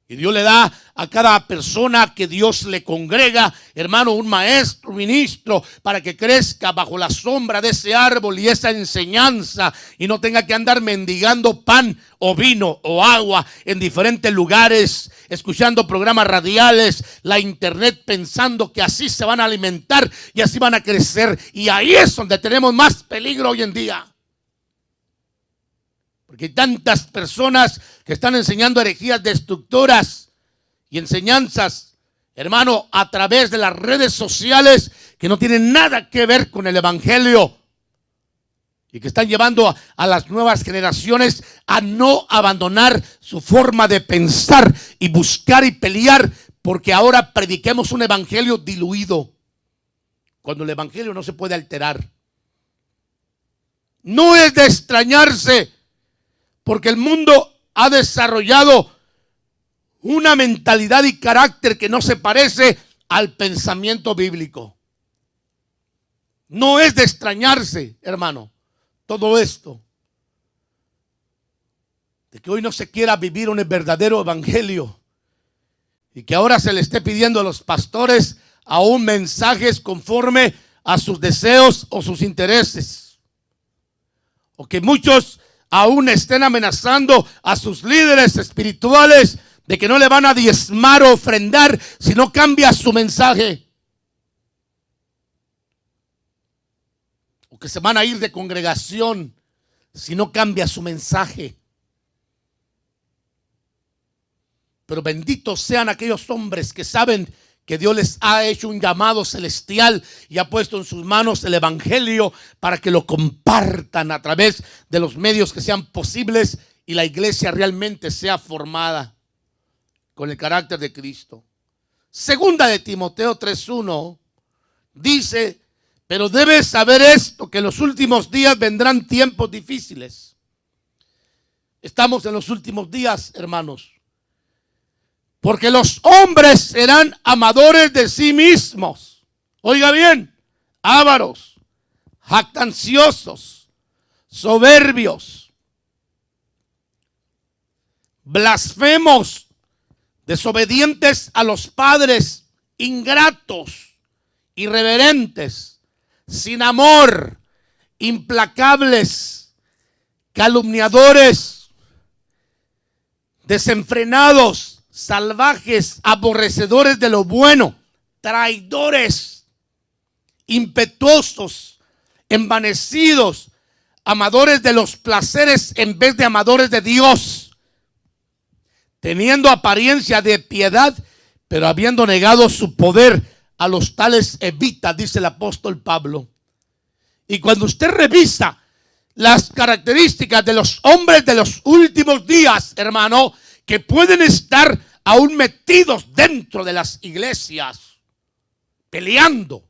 Y Dios le da a cada persona que Dios le congrega, hermano, un maestro, un ministro, para que crezca bajo la sombra de ese árbol y esa enseñanza, y no tenga que andar mendigando pan o vino o agua en diferentes lugares, escuchando programas radiales, la internet, pensando que así se van a alimentar y así van a crecer. Y ahí es donde tenemos más peligro hoy en día. Porque hay tantas personas que están enseñando herejías destructoras y enseñanzas, hermano, a través de las redes sociales que no tienen nada que ver con el evangelio y que están llevando a las nuevas generaciones a no abandonar su forma de pensar y buscar y pelear, porque ahora prediquemos un evangelio diluido, cuando el evangelio no se puede alterar. No es de extrañarse, porque el mundo ha desarrollado una mentalidad y carácter que no se parece al pensamiento bíblico. No es de extrañarse, hermano, todo esto, de que hoy no se quiera vivir un verdadero evangelio y que ahora se le esté pidiendo a los pastores aún mensajes conforme a sus deseos o sus intereses, o que muchos aún estén amenazando a sus líderes espirituales de que no le van a diezmar o ofrendar si no cambia su mensaje, o que se van a ir de congregación si no cambia su mensaje. Pero benditos sean aquellos hombres que saben que Dios les ha hecho un llamado celestial y ha puesto en sus manos el evangelio para que lo compartan a través de los medios que sean posibles y la iglesia realmente sea formada con el carácter de Cristo. Segunda de Timoteo 3:1 dice: pero debes saber esto, que en los últimos días vendrán tiempos difíciles. Estamos en los últimos días, hermanos. Porque los hombres serán amadores de sí mismos. Oiga bien, ávaros, jactanciosos, soberbios, blasfemos, desobedientes a los padres, ingratos, irreverentes, sin amor, implacables, calumniadores, desenfrenados, salvajes, aborrecedores de lo bueno, traidores, impetuosos, envanecidos, amadores de los placeres en vez de amadores de Dios, teniendo apariencia de piedad, pero habiendo negado su poder, a los tales evita, dice el apóstol Pablo. Y cuando usted revisa las características de los hombres de los últimos días, hermano, que pueden estar aún metidos dentro de las iglesias, peleando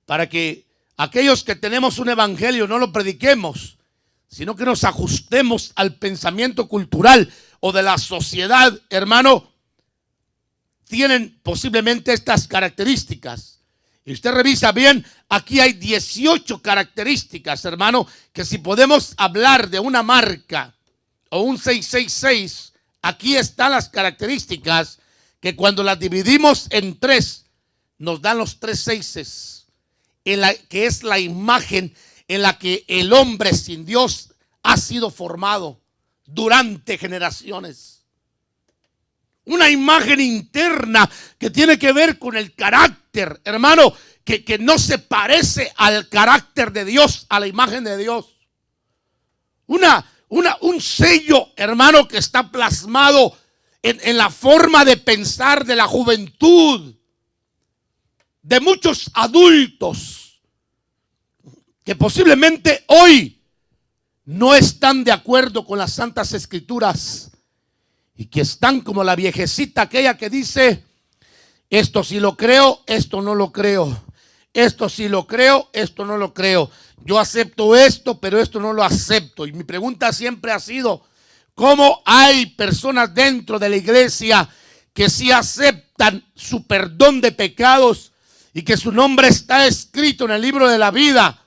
para que aquellos que tenemos un evangelio no lo prediquemos, sino que nos ajustemos al pensamiento cultural o de la sociedad, hermano, tienen posiblemente estas características. Y usted revisa bien, aquí hay 18 características, hermano, que si podemos hablar de una marca o un 666, aquí están las características que cuando las dividimos en 3, nos dan los 3 seises, que es la imagen en la que el hombre sin Dios ha sido formado durante generaciones. Una imagen interna que tiene que ver con el carácter, hermano, que no se parece al carácter de Dios, a la imagen de Dios. Un sello, hermano, que está plasmado en la forma de pensar de la juventud. de muchos adultos que posiblemente hoy no están de acuerdo con las Santas Escrituras y que están como la viejecita aquella que dice: esto sí lo creo, esto no lo creo. Esto sí lo creo, esto no lo creo. Yo acepto esto, pero esto no lo acepto. Y mi pregunta siempre ha sido: ¿cómo hay personas dentro de la iglesia que sí aceptan su perdón de pecados y que su nombre está escrito en el libro de la vida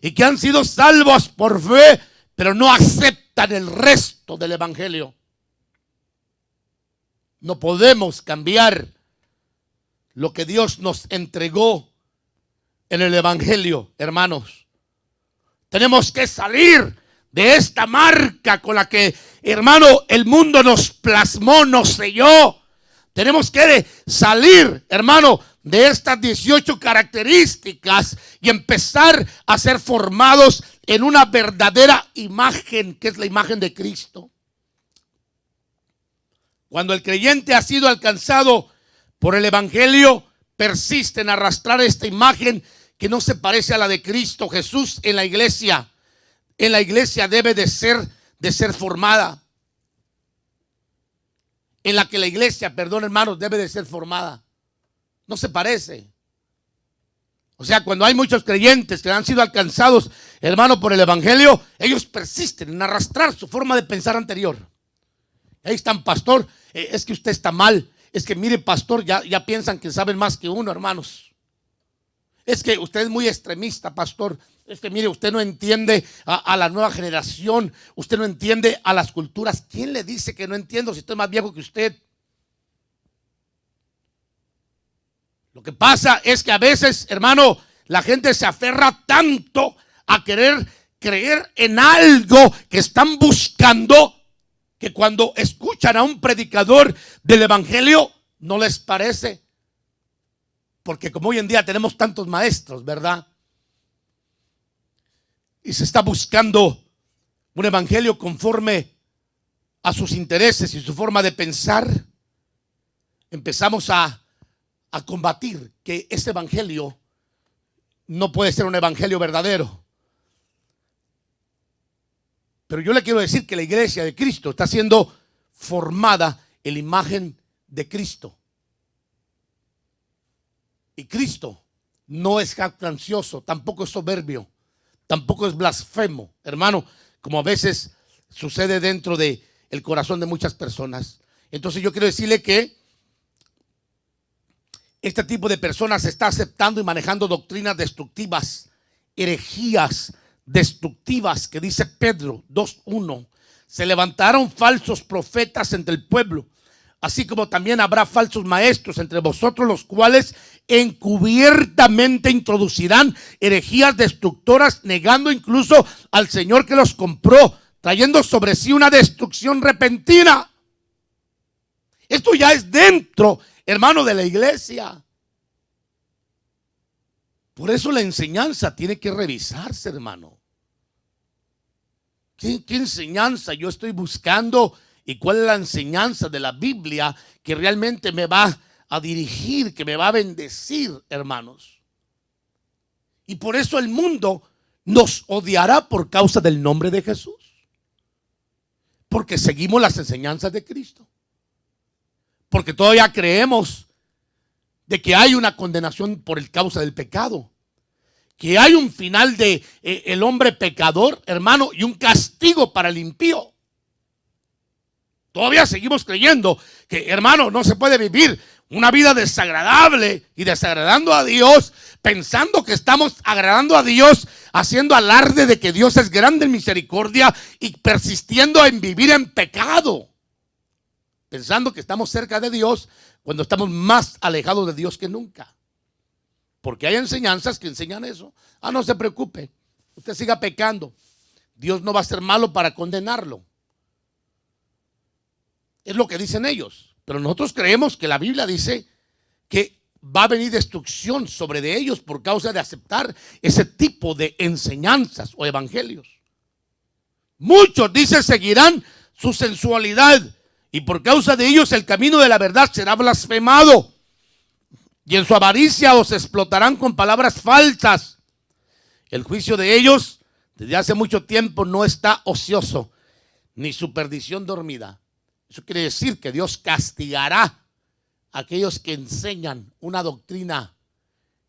y que han sido salvos por fe, pero no aceptan el resto del evangelio? No podemos cambiar lo que Dios nos entregó en el evangelio, hermanos. Tenemos que salir de esta marca con la que, hermano, el mundo nos plasmó, nos selló. Tenemos que salir, hermano, de estas 18 características y empezar a ser formados en una verdadera imagen, que es la imagen de Cristo. Cuando el creyente ha sido alcanzado por el evangelio, persiste en arrastrar esta imagen que no se parece a la de Cristo Jesús en la iglesia. En la iglesia debe de ser formada. En la que la iglesia, perdón hermanos, debe de ser formada. No se parece. O sea, cuando hay muchos creyentes que han sido alcanzados, hermano, por el evangelio, ellos persisten en arrastrar su forma de pensar anterior. Ahí están: pastor, es que usted está mal. Es que mire, pastor, ya piensan que saben más que uno, hermanos. Es que usted es muy extremista, pastor. Es que mire, usted no entiende a la nueva generación. Usted no entiende a las culturas. ¿Quién le dice que no entiendo si estoy más viejo que usted? Lo que pasa es que a veces, hermano, la gente se aferra tanto a querer creer en algo que están buscando, que cuando escuchan a un predicador del evangelio no les parece. Porque como hoy en día tenemos tantos maestros, ¿verdad? Y se está buscando un evangelio conforme a sus intereses y su forma de pensar. Empezamos a combatir que ese evangelio no puede ser un evangelio verdadero. Pero yo le quiero decir que la iglesia de Cristo está siendo formada en la imagen de Cristo. Y Cristo no es jactancioso, tampoco es soberbio, tampoco es blasfemo, hermano, como a veces sucede dentro del corazón de muchas personas. Entonces yo quiero decirle que este tipo de personas está aceptando y manejando doctrinas destructivas, herejías destructivas, que dice Pedro 2:1. Se levantaron falsos profetas entre el pueblo, así como también habrá falsos maestros entre vosotros, los cuales encubiertamente introducirán herejías destructoras, negando incluso al Señor que los compró, trayendo sobre sí una destrucción repentina. Esto ya es dentro, hermano, de la iglesia. Por eso la enseñanza tiene que revisarse, hermano. ¿Qué enseñanza yo estoy buscando? ¿Y cuál es la enseñanza de la Biblia que realmente me va a dirigir, que me va a bendecir, hermanos? Y por eso el mundo nos odiará por causa del nombre de Jesús. Porque seguimos las enseñanzas de Cristo. Porque todavía creemos de que hay una condenación por el causa del pecado. Que hay un final de el hombre pecador, hermano, y un castigo para el impío. Todavía seguimos creyendo que, hermano, no se puede vivir una vida desagradable y desagradando a Dios, pensando que estamos agradando a Dios, haciendo alarde de que Dios es grande en misericordia y persistiendo en vivir en pecado, pensando que estamos cerca de Dios cuando estamos más alejados de Dios que nunca. Porque hay enseñanzas que enseñan eso. No se preocupe, usted siga pecando, Dios no va a ser malo para condenarlo. Es lo que dicen ellos. Pero nosotros creemos que la Biblia dice que va a venir destrucción sobre de ellos por causa de aceptar ese tipo de enseñanzas o evangelios. Muchos, dice, seguirán su sensualidad y por causa de ellos el camino de la verdad será blasfemado. y en su avaricia os explotarán con palabras falsas. El juicio de ellos desde hace mucho tiempo no está ocioso, ni su perdición dormida. Eso quiere decir que Dios castigará a aquellos que enseñan una doctrina,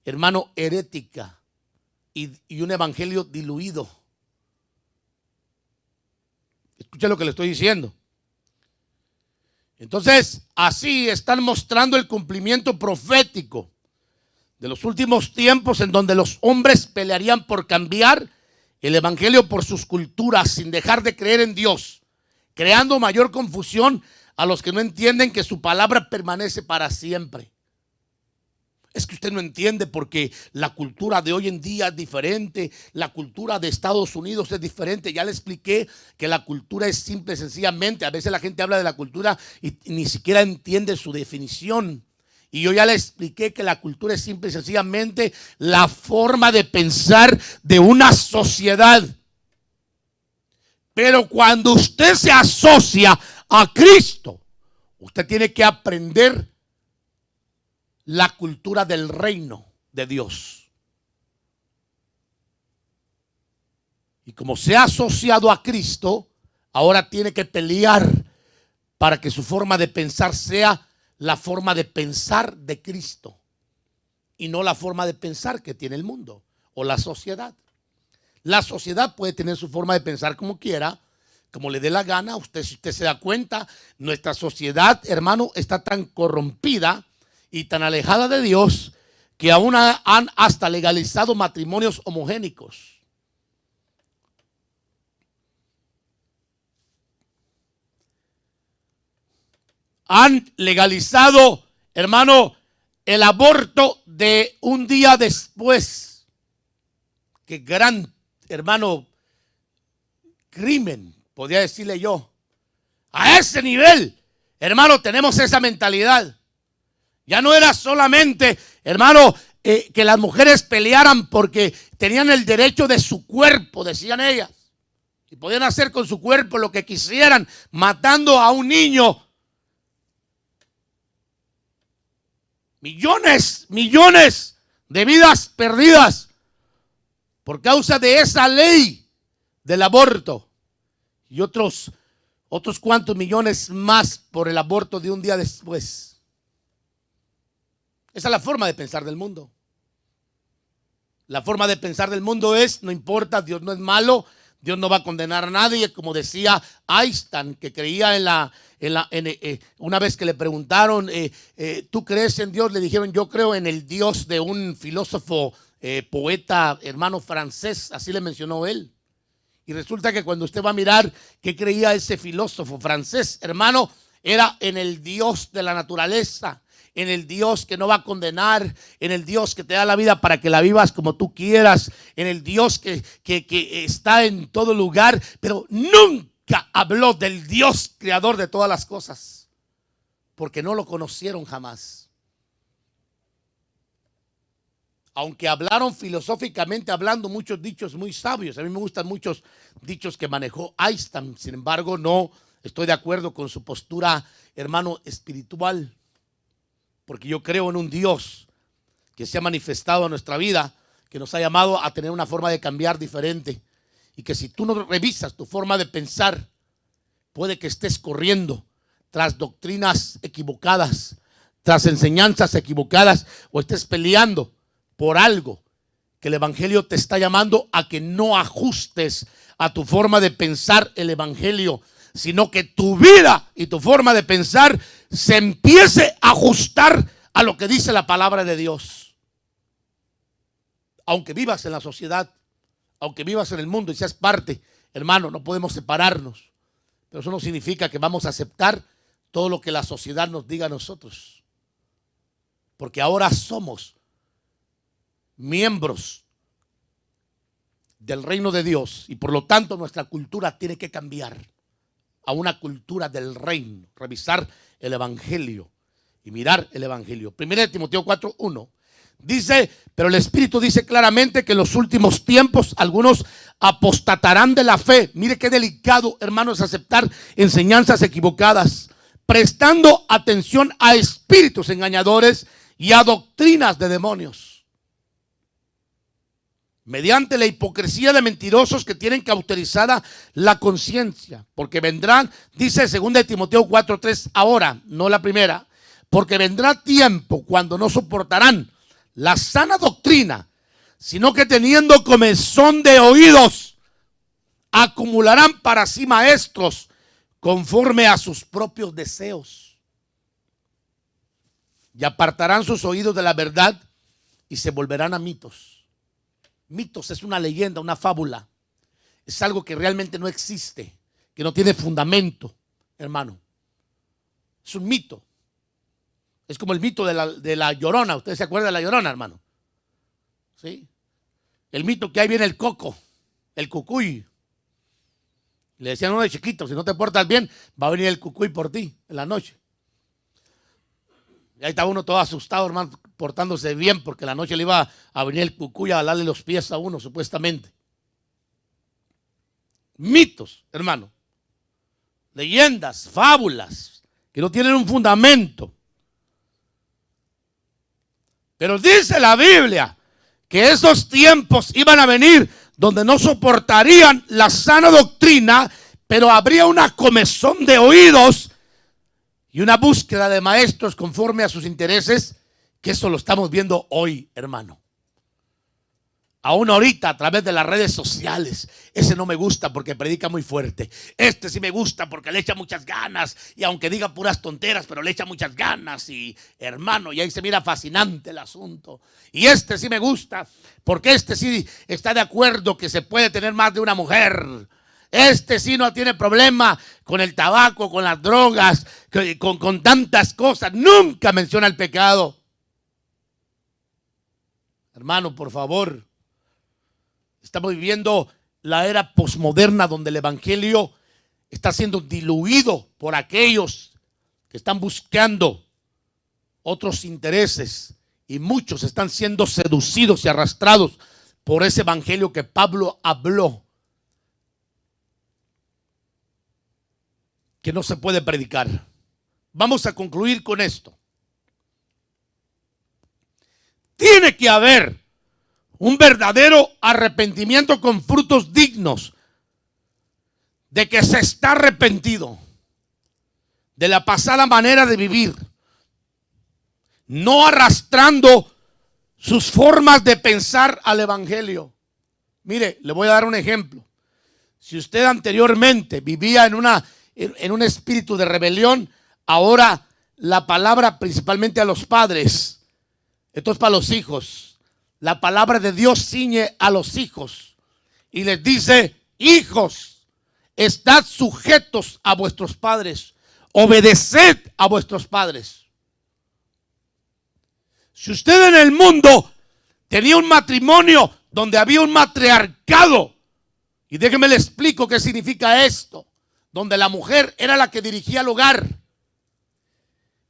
hermano, herética y un evangelio diluido. Escucha lo que le estoy diciendo. Entonces, así están mostrando el cumplimiento profético de los últimos tiempos, en donde los hombres pelearían por cambiar el evangelio por sus culturas sin dejar de creer en Dios, creando mayor confusión a los que no entienden que su palabra permanece para siempre. Es que usted no entiende porque la cultura de hoy en día es diferente, la cultura de Estados Unidos es diferente. Ya le expliqué que la cultura es simple, sencillamente. A veces la gente habla de la cultura y ni siquiera entiende su definición. Y yo ya le expliqué que la cultura es simple y sencillamente la forma de pensar de una sociedad. Pero cuando usted se asocia a Cristo, usted tiene que aprender la cultura del reino de Dios. Y como se ha asociado a Cristo, ahora tiene que pelear para que su forma de pensar sea la forma de pensar de Cristo y no la forma de pensar que tiene el mundo o la sociedad. La sociedad puede tener su forma de pensar como quiera, como le dé la gana. Si usted se da cuenta, nuestra sociedad, hermano, está tan corrompida y tan alejada de Dios que aún han hasta legalizado matrimonios homogéneos. Han legalizado, hermano, el aborto de un día después. Qué gran, hermano, crimen, podría decirle yo. A ese nivel, hermano, tenemos esa mentalidad. Ya no era solamente, hermano, que las mujeres pelearan porque tenían el derecho de su cuerpo, decían ellas. Y podían hacer con su cuerpo lo que quisieran, matando a un niño. Millones de vidas perdidas por causa de esa ley del aborto. Y otros cuantos millones más por el aborto de un día después. Esa es la forma de pensar del mundo. La forma de pensar del mundo es, no importa, Dios no es malo, Dios no va a condenar a nadie, como decía Einstein, que creía una vez que le preguntaron, ¿tú crees en Dios? Le dijeron, yo creo en el Dios de un filósofo, poeta, hermano francés, así le mencionó él. Y resulta que cuando usted va a mirar qué creía ese filósofo francés, hermano, era en el Dios de la naturaleza, en el Dios que no va a condenar, en el Dios que te da la vida para que la vivas como tú quieras, en el Dios que está en todo lugar, pero nunca habló del Dios creador de todas las cosas, porque no lo conocieron jamás. Aunque hablaron filosóficamente, hablando muchos dichos muy sabios. A mí me gustan muchos dichos que manejó Einstein. Sin embargo, no estoy de acuerdo con su postura, hermano, espiritual. Porque yo creo en un Dios que se ha manifestado en nuestra vida, que nos ha llamado a tener una forma de cambiar diferente. Y que si tú no revisas tu forma de pensar, puede que estés corriendo tras doctrinas equivocadas, tras enseñanzas equivocadas, o estés peleando por algo que el evangelio te está llamando a que no ajustes a tu forma de pensar el evangelio, sino que tu vida y tu forma de pensar se empiece a ajustar a lo que dice la palabra de Dios. Aunque vivas en la sociedad, aunque vivas en el mundo y seas parte, hermano, no podemos separarnos. Pero eso no significa que vamos a aceptar todo lo que la sociedad nos diga a nosotros. Porque ahora somos miembros del reino de Dios y por lo tanto nuestra cultura tiene que cambiar a una cultura del reino, revisar el evangelio y mirar el evangelio. 1 Timoteo 4:1 dice, pero el Espíritu dice claramente que en los últimos tiempos algunos apostatarán de la fe. Mire qué delicado, hermanos, aceptar enseñanzas equivocadas, prestando atención a espíritus engañadores y a doctrinas de demonios, mediante la hipocresía de mentirosos que tienen cauterizada la conciencia, porque vendrán, dice 2 Timoteo 4:3, ahora, no la primera, porque vendrá tiempo cuando no soportarán la sana doctrina, sino que teniendo comezón de oídos, acumularán para sí maestros conforme a sus propios deseos, y apartarán sus oídos de la verdad y se volverán a mitos. Mitos es una leyenda, una fábula, es algo que realmente no existe, que no tiene fundamento, hermano. Es un mito. Es como el mito de la Llorona. ¿Ustedes se acuerdan de la Llorona, hermano? ¿Sí? El mito que ahí viene el coco, el cucuy. Le decían a uno de chiquito, si no te portas bien, va a venir el cucuy por ti en la noche. Y ahí estaba uno todo asustado, hermano, portándose bien, porque en la noche le iba a venir el cucuy a darle los pies a uno, supuestamente. Mitos, hermano. Leyendas, fábulas, que no tienen un fundamento. Pero dice la Biblia que esos tiempos iban a venir donde no soportarían la sana doctrina, pero habría una comezón de oídos y una búsqueda de maestros conforme a sus intereses, que eso lo estamos viendo hoy, hermano. Aún ahorita a través de las redes sociales. Ese no me gusta porque predica muy fuerte. Este sí me gusta porque le echa muchas ganas. Y aunque diga puras tonteras, pero le echa muchas ganas. Y hermano, y ahí se mira fascinante el asunto. Y este sí me gusta porque este sí está de acuerdo que se puede tener más de una mujer. Este sí no tiene problema con el tabaco, con las drogas, con tantas cosas. Nunca menciona el pecado. Hermano, por favor. Estamos viviendo la era posmoderna donde el evangelio está siendo diluido por aquellos que están buscando otros intereses, y muchos están siendo seducidos y arrastrados por ese evangelio que Pablo habló, que no se puede predicar. Vamos a concluir con esto. Tiene que haber un verdadero arrepentimiento con frutos dignos de que se está arrepentido de la pasada manera de vivir, no arrastrando sus formas de pensar al evangelio. Mire, le voy a dar un ejemplo. Si usted anteriormente vivía en un espíritu de rebelión, ahora la palabra, principalmente a los padres, esto es para los hijos. La palabra de Dios ciñe a los hijos y les dice: hijos, estad sujetos a vuestros padres, obedeced a vuestros padres. Si usted en el mundo tenía un matrimonio donde había un matriarcado, y déjeme le explico qué significa esto, donde la mujer era la que dirigía el hogar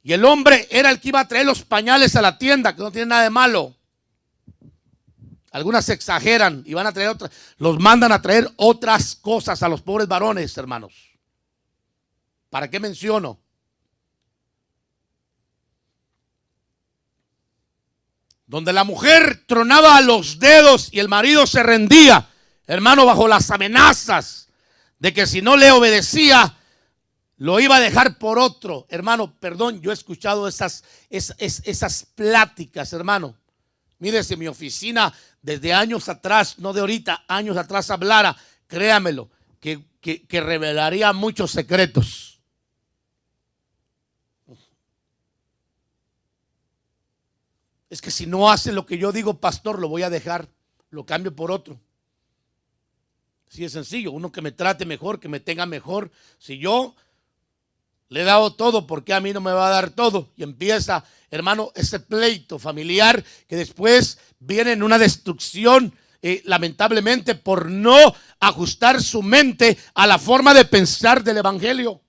y el hombre era el que iba a traer los pañales a la tienda, que no tiene nada de malo. Algunas exageran y van a traer otras, los mandan a traer otras cosas a los pobres varones, hermanos. ¿Para qué menciono? Donde la mujer tronaba a los dedos y el marido se rendía, hermano, bajo las amenazas de que si no le obedecía, lo iba a dejar por otro. Hermano, perdón, yo he escuchado esas pláticas, hermano. Mire, si mi oficina desde años atrás, no de ahorita, años atrás hablara, créamelo, que revelaría muchos secretos. Es que si no hace lo que yo digo, pastor, lo voy a dejar, lo cambio por otro. Así es sencillo, uno que me trate mejor, que me tenga mejor. Si yo le he dado todo, ¿por qué a mí no me va a dar todo? Y empieza, hermano, ese pleito familiar que después viene en una destrucción, lamentablemente, por no ajustar su mente a la forma de pensar del evangelio.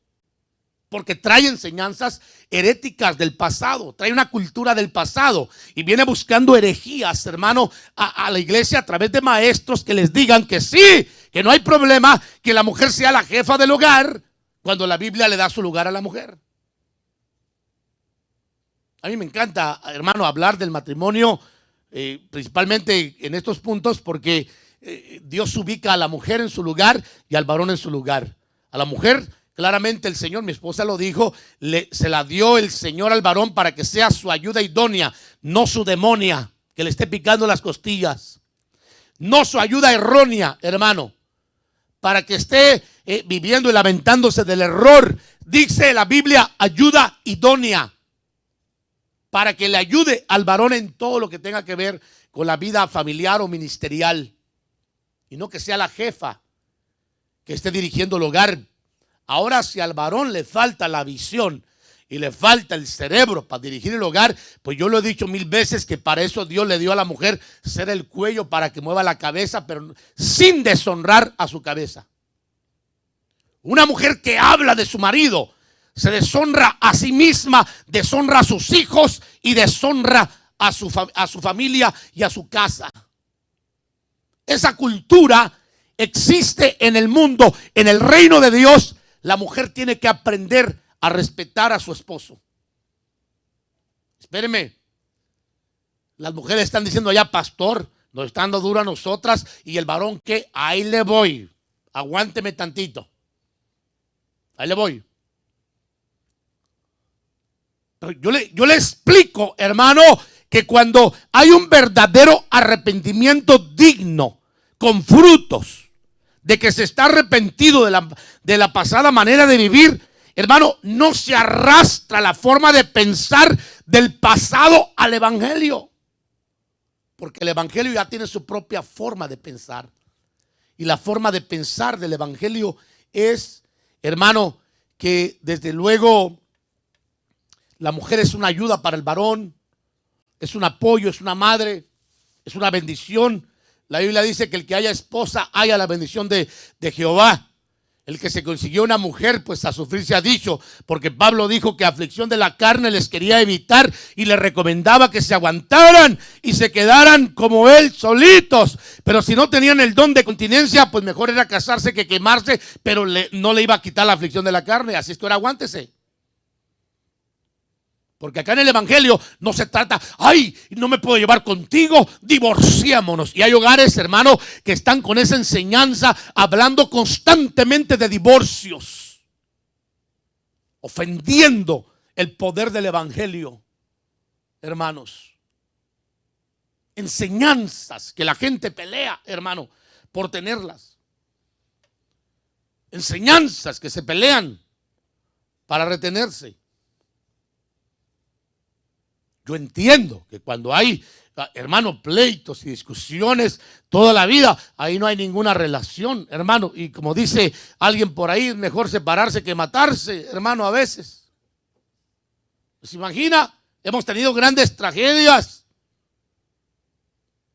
Porque trae enseñanzas heréticas del pasado, trae una cultura del pasado y viene buscando herejías, hermano, a la iglesia a través de maestros que les digan que sí, que no hay problema que la mujer sea la jefa del hogar, cuando la Biblia le da su lugar a la mujer. A mí me encanta, hermano, hablar del matrimonio, principalmente en estos puntos, porque Dios ubica a la mujer en su lugar y al varón en su lugar. A la mujer, claramente el Señor, mi esposa lo dijo, se la dio el Señor al varón para que sea su ayuda idónea, no su demonia, que le esté picando las costillas. No su ayuda errónea, hermano, para que esté viviendo y lamentándose del error. Dice la Biblia, ayuda idónea, para que le ayude al varón en todo lo que tenga que ver con la vida familiar o ministerial. Y no que sea la jefa que esté dirigiendo el hogar. Ahora, si al varón le falta la visión y le falta el cerebro para dirigir el hogar, pues yo lo he dicho 1000 veces que para eso Dios le dio a la mujer ser el cuello para que mueva la cabeza, pero sin deshonrar a su cabeza. Una mujer que habla de su marido se deshonra a sí misma, deshonra a sus hijos y deshonra a su familia y a su casa. Esa cultura existe en el mundo. En el reino de Dios, la mujer tiene que aprender a respetar a su esposo. Espéreme. Las mujeres están diciendo allá, pastor, nos está dando duro a nosotras. Y el varón, ¿qué? Ahí le voy. Aguánteme tantito. Ahí le voy. Pero yo le explico, hermano, que cuando hay un verdadero arrepentimiento digno, con frutos, de que se está arrepentido de la pasada manera de vivir, hermano, no se arrastra la forma de pensar del pasado al evangelio. Porque el evangelio ya tiene su propia forma de pensar. Y la forma de pensar del evangelio es, hermano, que desde luego la mujer es una ayuda para el varón, es un apoyo, es una madre, es una bendición. La Biblia dice que el que haya esposa haya la bendición de Jehová. El que se consiguió una mujer, pues a sufrir se ha dicho, porque Pablo dijo que aflicción de la carne les quería evitar y les recomendaba que se aguantaran y se quedaran como él solitos. Pero si no tenían el don de continencia, pues mejor era casarse que quemarse, pero no le iba a quitar la aflicción de la carne. Así es que ahora aguántese. Porque acá en el evangelio no se trata, ay, no me puedo llevar contigo, divorciémonos. Y hay hogares, hermano, que están con esa enseñanza hablando constantemente de divorcios, ofendiendo el poder del evangelio, hermanos. Enseñanzas que la gente pelea, hermano, por tenerlas. Enseñanzas que se pelean para retenerse. Yo entiendo que cuando hay, hermano, pleitos y discusiones toda la vida, ahí no hay ninguna relación, hermano. Y como dice alguien por ahí, mejor separarse que matarse, hermano, a veces. ¿Se imagina? Hemos tenido grandes tragedias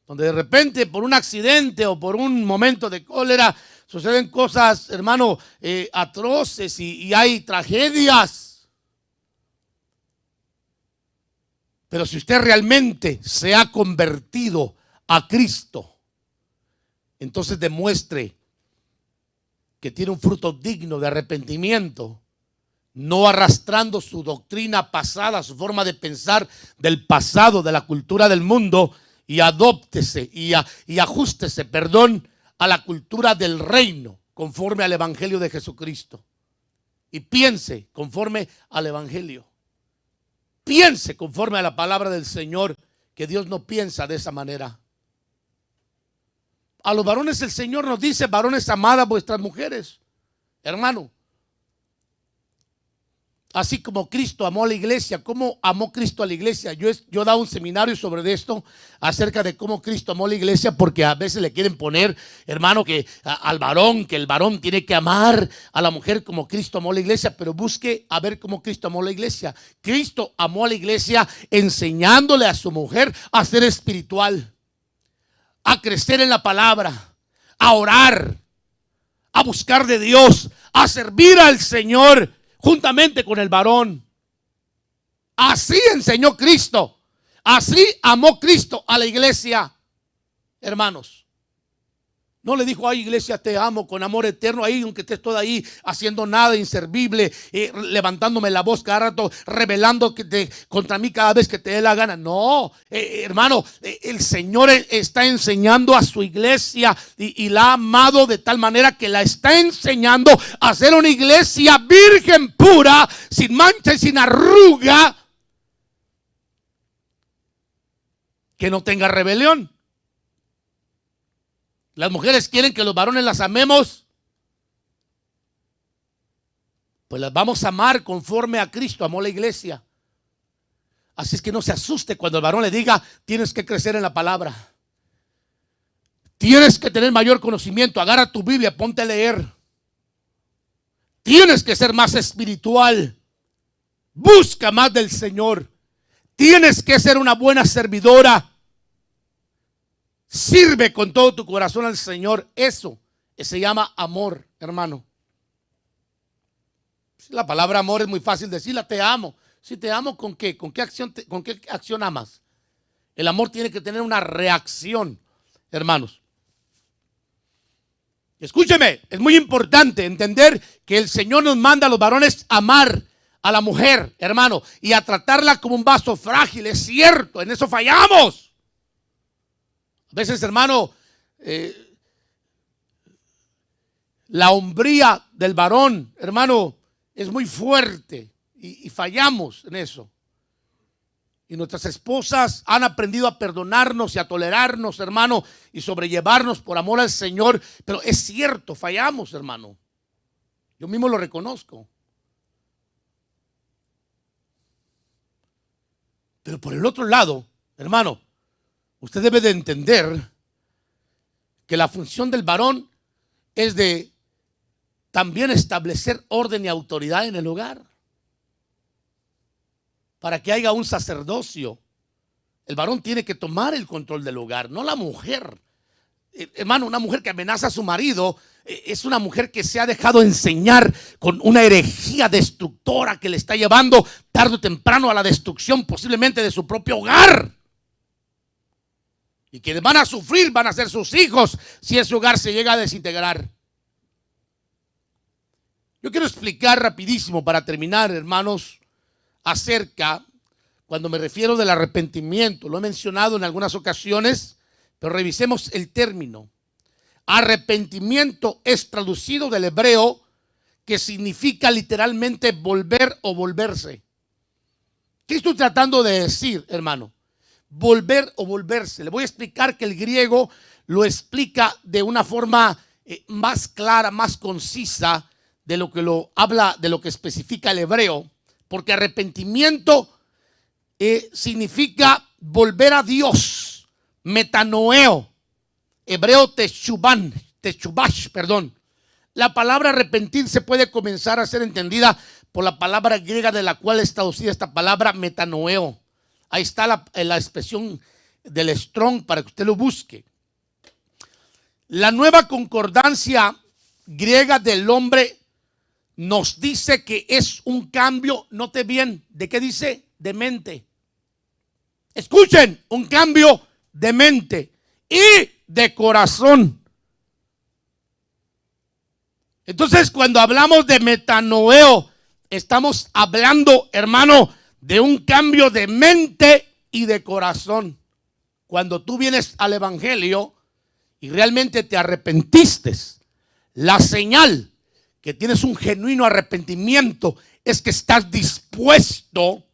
donde de repente por un accidente o por un momento de cólera suceden cosas, hermano, atroces y hay tragedias. Pero si usted realmente se ha convertido a Cristo, entonces demuestre que tiene un fruto digno de arrepentimiento, no arrastrando su doctrina pasada, su forma de pensar del pasado, de la cultura del mundo, y adóptese y ajústese, perdón, a la cultura del reino, conforme al evangelio de Jesucristo. Y piense conforme al evangelio. Piense conforme a la palabra del Señor, que Dios no piensa de esa manera. A los varones el Señor nos dice, varones, amad a vuestras mujeres, hermano. Así como Cristo amó a la iglesia. ¿Cómo amó Cristo a la iglesia? Yo he dado un seminario sobre esto, acerca de cómo Cristo amó a la iglesia, porque a veces le quieren poner, hermano, que al varón, que el varón tiene que amar a la mujer como Cristo amó a la iglesia. Pero busque a ver cómo Cristo amó a la iglesia. Cristo amó a la iglesia enseñándole a su mujer a ser espiritual, a crecer en la palabra, a orar, a buscar de Dios, a servir al Señor juntamente con el varón. Así enseñó Cristo. Así amó Cristo a la iglesia, hermanos. No le dijo, ay iglesia, te amo con amor eterno, ahí aunque estés toda ahí haciendo nada, inservible, levantándome la voz cada rato, revelando contra mí cada vez que te dé la gana. No, hermano, el Señor está enseñando a su iglesia y la ha amado de tal manera que la está enseñando a ser una iglesia virgen pura, sin mancha y sin arruga, que no tenga rebelión. Las mujeres quieren que los varones las amemos, pues las vamos a amar conforme a Cristo amó la iglesia. Así es que no se asuste cuando el varón le diga, tienes que crecer en la palabra, tienes que tener mayor conocimiento, agarra tu Biblia, ponte a leer, tienes que ser más espiritual, busca más del Señor, tienes que ser una buena servidora. Sirve con todo tu corazón al Señor. Eso se llama amor, hermano. La palabra amor es muy fácil decirla, te amo. Si te amo, ¿con qué? ¿Con qué acción amas? El amor tiene que tener una reacción, hermanos. Escúcheme, es muy importante entender que el Señor nos manda a los varones a amar a la mujer, hermano, y a tratarla como un vaso frágil. Es cierto, en eso fallamos. A veces, hermano, la hombría del varón, hermano, es muy fuerte y fallamos en eso. Y nuestras esposas han aprendido a perdonarnos y a tolerarnos, hermano, y sobrellevarnos por amor al Señor. Pero es cierto, fallamos, hermano. Yo mismo lo reconozco. Pero por el otro lado, hermano, usted debe de entender que la función del varón es de también establecer orden y autoridad en el hogar. Para que haya un sacerdocio, el varón tiene que tomar el control del hogar, no la mujer. Hermano, una mujer que amenaza a su marido es una mujer que se ha dejado enseñar con una herejía destructora que le está llevando tarde o temprano a la destrucción posiblemente de su propio hogar. Y quienes van a sufrir van a ser sus hijos si ese hogar se llega a desintegrar. Yo quiero explicar rapidísimo para terminar, hermanos, acerca, cuando me refiero del arrepentimiento. Lo he mencionado en algunas ocasiones, pero revisemos el término. Arrepentimiento es traducido del hebreo, que significa literalmente volver o volverse. ¿Qué estoy tratando de decir, hermano? Volver o volverse. Le voy a explicar que el griego lo explica de una forma más clara, más concisa de lo que lo habla, de lo que especifica el hebreo, porque arrepentimiento significa volver a Dios, metanoeo, hebreo teshubash, perdón. La palabra arrepentir se puede comenzar a ser entendida por la palabra griega de la cual es traducida esta palabra metanoeo. Ahí está la expresión del Strong para que usted lo busque. La nueva concordancia griega del hombre nos dice que es un cambio, note bien, ¿de qué dice? De mente. Escuchen, un cambio de mente y de corazón. Entonces, cuando hablamos de metanoeo, estamos hablando, hermano, de un cambio de mente y de corazón. Cuando tú vienes al evangelio y realmente te arrepentiste, la señal que tienes un genuino arrepentimiento es que estás dispuesto,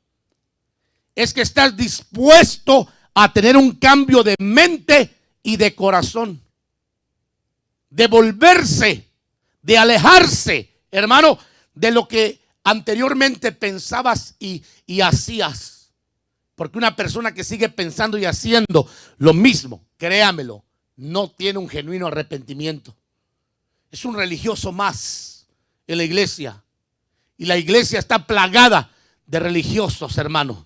a tener un cambio de mente y de corazón, de volverse, de alejarse, hermano, de lo que anteriormente pensabas y hacías. Porque una persona que sigue pensando y haciendo lo mismo, créamelo, no tiene un genuino arrepentimiento. Es un religioso más en la iglesia. Y la iglesia está plagada de religiosos, hermano.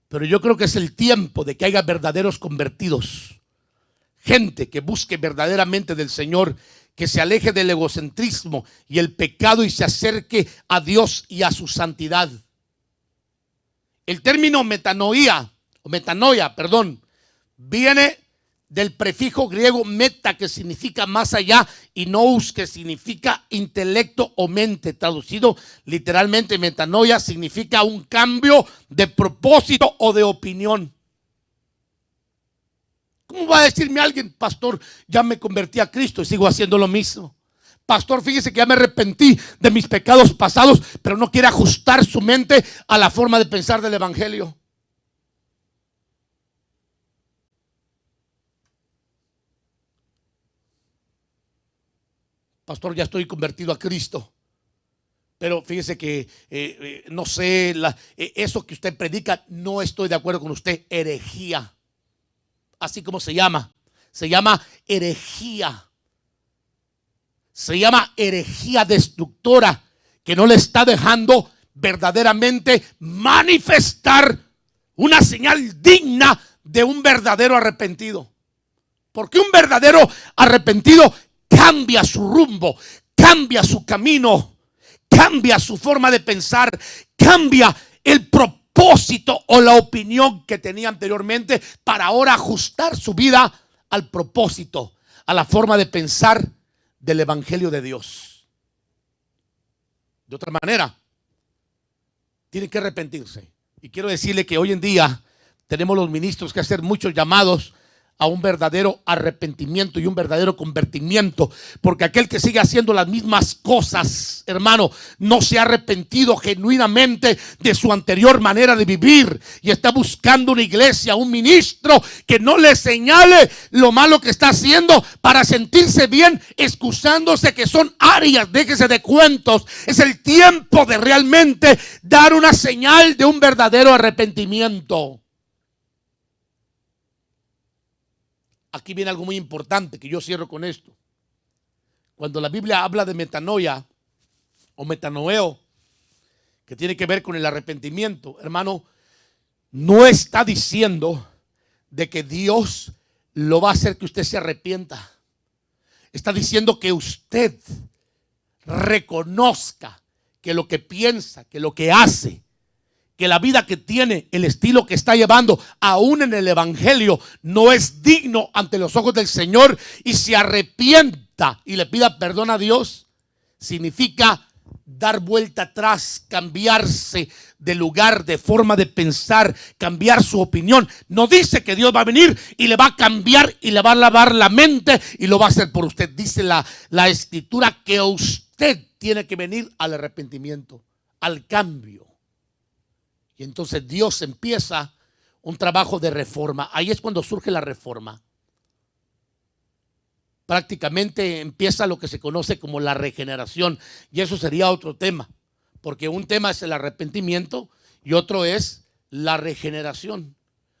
Pero yo creo que es el tiempo de que haya verdaderos convertidos. Gente que busque verdaderamente del Señor, que se aleje del egocentrismo y el pecado y se acerque a Dios y a su santidad. El término metanoia, viene del prefijo griego meta, que significa más allá, y nous, que significa intelecto o mente. Traducido literalmente, metanoia significa un cambio de propósito o de opinión. ¿Cómo va a decirme alguien, pastor, ya me convertí a Cristo y sigo haciendo lo mismo? Pastor, fíjese que ya me arrepentí de mis pecados pasados, pero no quiere ajustar su mente a la forma de pensar del evangelio. Pastor, ya estoy convertido a Cristo, pero fíjese que no sé, eso que usted predica, no estoy de acuerdo con usted. Herejía, así como se llama herejía. Se llama herejía destructora, que no le está dejando verdaderamente manifestar una señal digna de un verdadero arrepentido. Porque un verdadero arrepentido cambia su rumbo, cambia su camino, cambia su forma de pensar, cambia el propósito o la opinión que tenía anteriormente para ahora ajustar su vida al propósito, a la forma de pensar del evangelio de Dios. De otra manera, tiene que arrepentirse. Y quiero decirle que hoy en día tenemos los ministros que hacer muchos llamados a un verdadero arrepentimiento y un verdadero convertimiento, porque aquel que sigue haciendo las mismas cosas, hermano, no se ha arrepentido genuinamente de su anterior manera de vivir y está buscando una iglesia, un ministro que no le señale lo malo que está haciendo para sentirse bien, excusándose que son áreas. Déjese de cuentos. Es el tiempo de realmente dar una señal de un verdadero arrepentimiento. Aquí viene algo muy importante que yo cierro con esto. Cuando la Biblia habla de metanoia o metanoeo, que tiene que ver con el arrepentimiento, hermano, no está diciendo de que Dios lo va a hacer que usted se arrepienta. Está diciendo que usted reconozca que lo que piensa, que lo que hace, que la vida que tiene, el estilo que está llevando, aún en el evangelio, no es digno ante los ojos del Señor, y se arrepienta y le pida perdón a Dios, significa dar vuelta atrás, cambiarse de lugar, de forma de pensar, cambiar su opinión. No dice que Dios va a venir y le va a cambiar y le va a lavar la mente y lo va a hacer por usted. Dice la escritura que usted tiene que venir al arrepentimiento, al cambio. Y entonces Dios empieza un trabajo de reforma. Ahí es cuando surge la reforma. Prácticamente empieza lo que se conoce como la regeneración. Y eso sería otro tema. Porque un tema es el arrepentimiento y otro es la regeneración.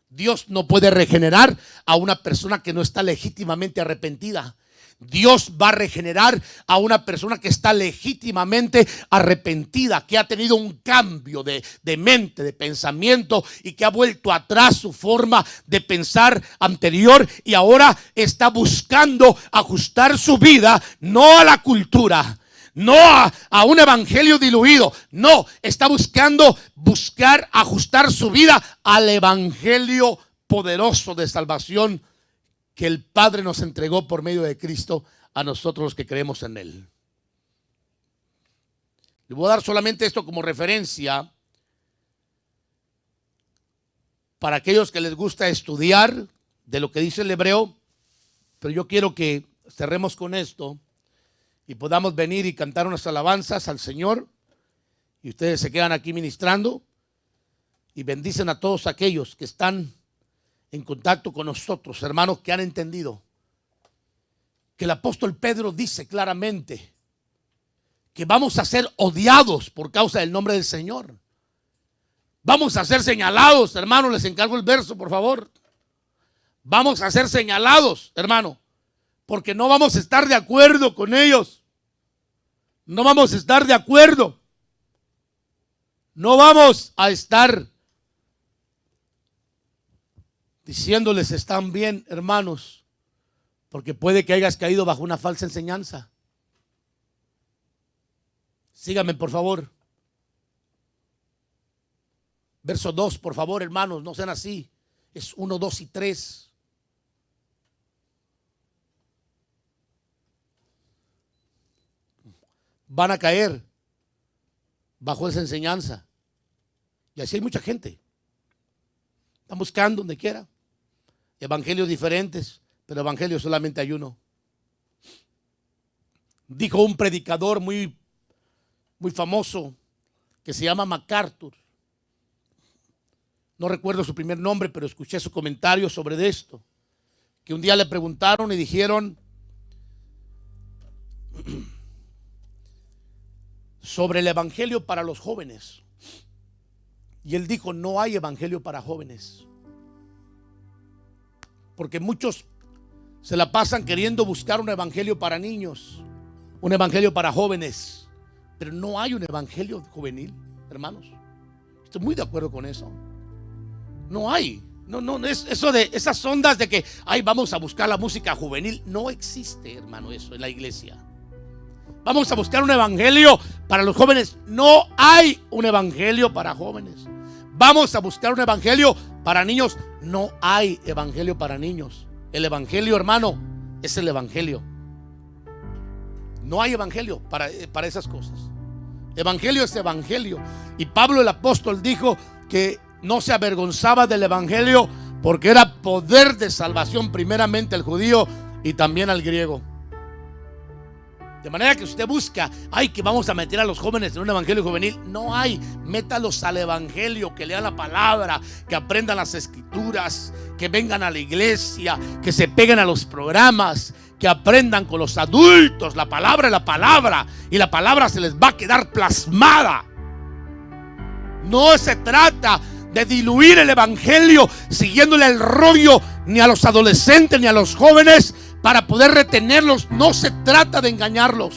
Dios no puede regenerar a una persona que no está legítimamente arrepentida. Dios va a regenerar a una persona que está legítimamente arrepentida, que ha tenido un cambio de mente, de pensamiento, y que ha vuelto atrás su forma de pensar anterior y ahora está buscando ajustar su vida no a la cultura, no a un evangelio diluido, no, está buscar ajustar su vida al evangelio poderoso de salvación que el Padre nos entregó por medio de Cristo a nosotros los que creemos en Él. Le voy a dar solamente esto como referencia para aquellos que les gusta estudiar de lo que dice el hebreo, pero yo quiero que cerremos con esto y podamos venir y cantar unas alabanzas al Señor, y ustedes se quedan aquí ministrando y bendicen a todos aquellos que están en contacto con nosotros, hermanos, que han entendido que el apóstol Pedro dice claramente que vamos a ser odiados por causa del nombre del Señor. Vamos a ser señalados, hermanos, les encargo el verso, por favor. Vamos a ser señalados, hermano, porque no vamos a estar de acuerdo con ellos. No vamos a estar de acuerdo. No vamos a estar diciéndoles están bien, hermanos, porque puede que hayas caído bajo una falsa enseñanza. Síganme, por favor. Verso 2, por favor, hermanos, no sean así. Es 1, 2 y 3. van a caer bajo esa enseñanza. Y así hay mucha gente. Están buscando donde quiera evangelios diferentes, pero evangelio solamente hay uno. Dijo un predicador muy famoso que se llama MacArthur. No recuerdo su primer nombre, pero escuché su comentario sobre esto. Que un día le preguntaron y dijeron sobre el evangelio para los jóvenes. Y él dijo: no hay evangelio para jóvenes. Porque muchos se la pasan queriendo buscar un evangelio para niños, un evangelio para jóvenes, pero no hay un evangelio juvenil, hermanos. Estoy muy de acuerdo con eso. No hay. No es eso de esas ondas de que vamos a buscar la música juvenil. No existe, hermano, eso en la iglesia. Vamos a buscar un evangelio para los jóvenes. No hay un evangelio para jóvenes. Vamos a buscar un evangelio para niños. No hay evangelio para niños. El evangelio, hermano, es el evangelio. No hay evangelio para esas cosas. Evangelio es evangelio. Y Pablo el apóstol dijo que no se avergonzaba del evangelio porque era poder de salvación primeramente al judío y también al griego. De manera que usted busca, que vamos a meter a los jóvenes en un evangelio juvenil. No hay. Métalos al evangelio, que lean la palabra, que aprendan las escrituras, que vengan a la iglesia, que se peguen a los programas, que aprendan con los adultos la palabra, y la palabra se les va a quedar plasmada. No se trata de diluir el evangelio siguiéndole el rollo ni a los adolescentes ni a los jóvenes para poder retenerlos. No se trata de engañarlos.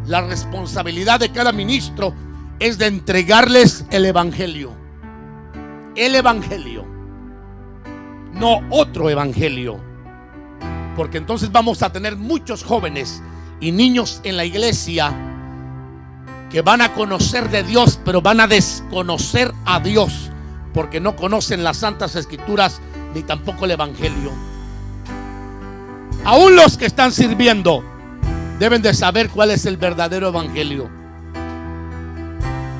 La responsabilidad de cada ministro es de entregarles el evangelio. El evangelio, no otro evangelio. Porque entonces vamos a tener muchos jóvenes y niños en la iglesia que van a conocer de Dios, pero van a desconocer a Dios, porque no conocen las santas escrituras ni tampoco el evangelio. Aún los que están sirviendo deben de saber cuál es el verdadero evangelio.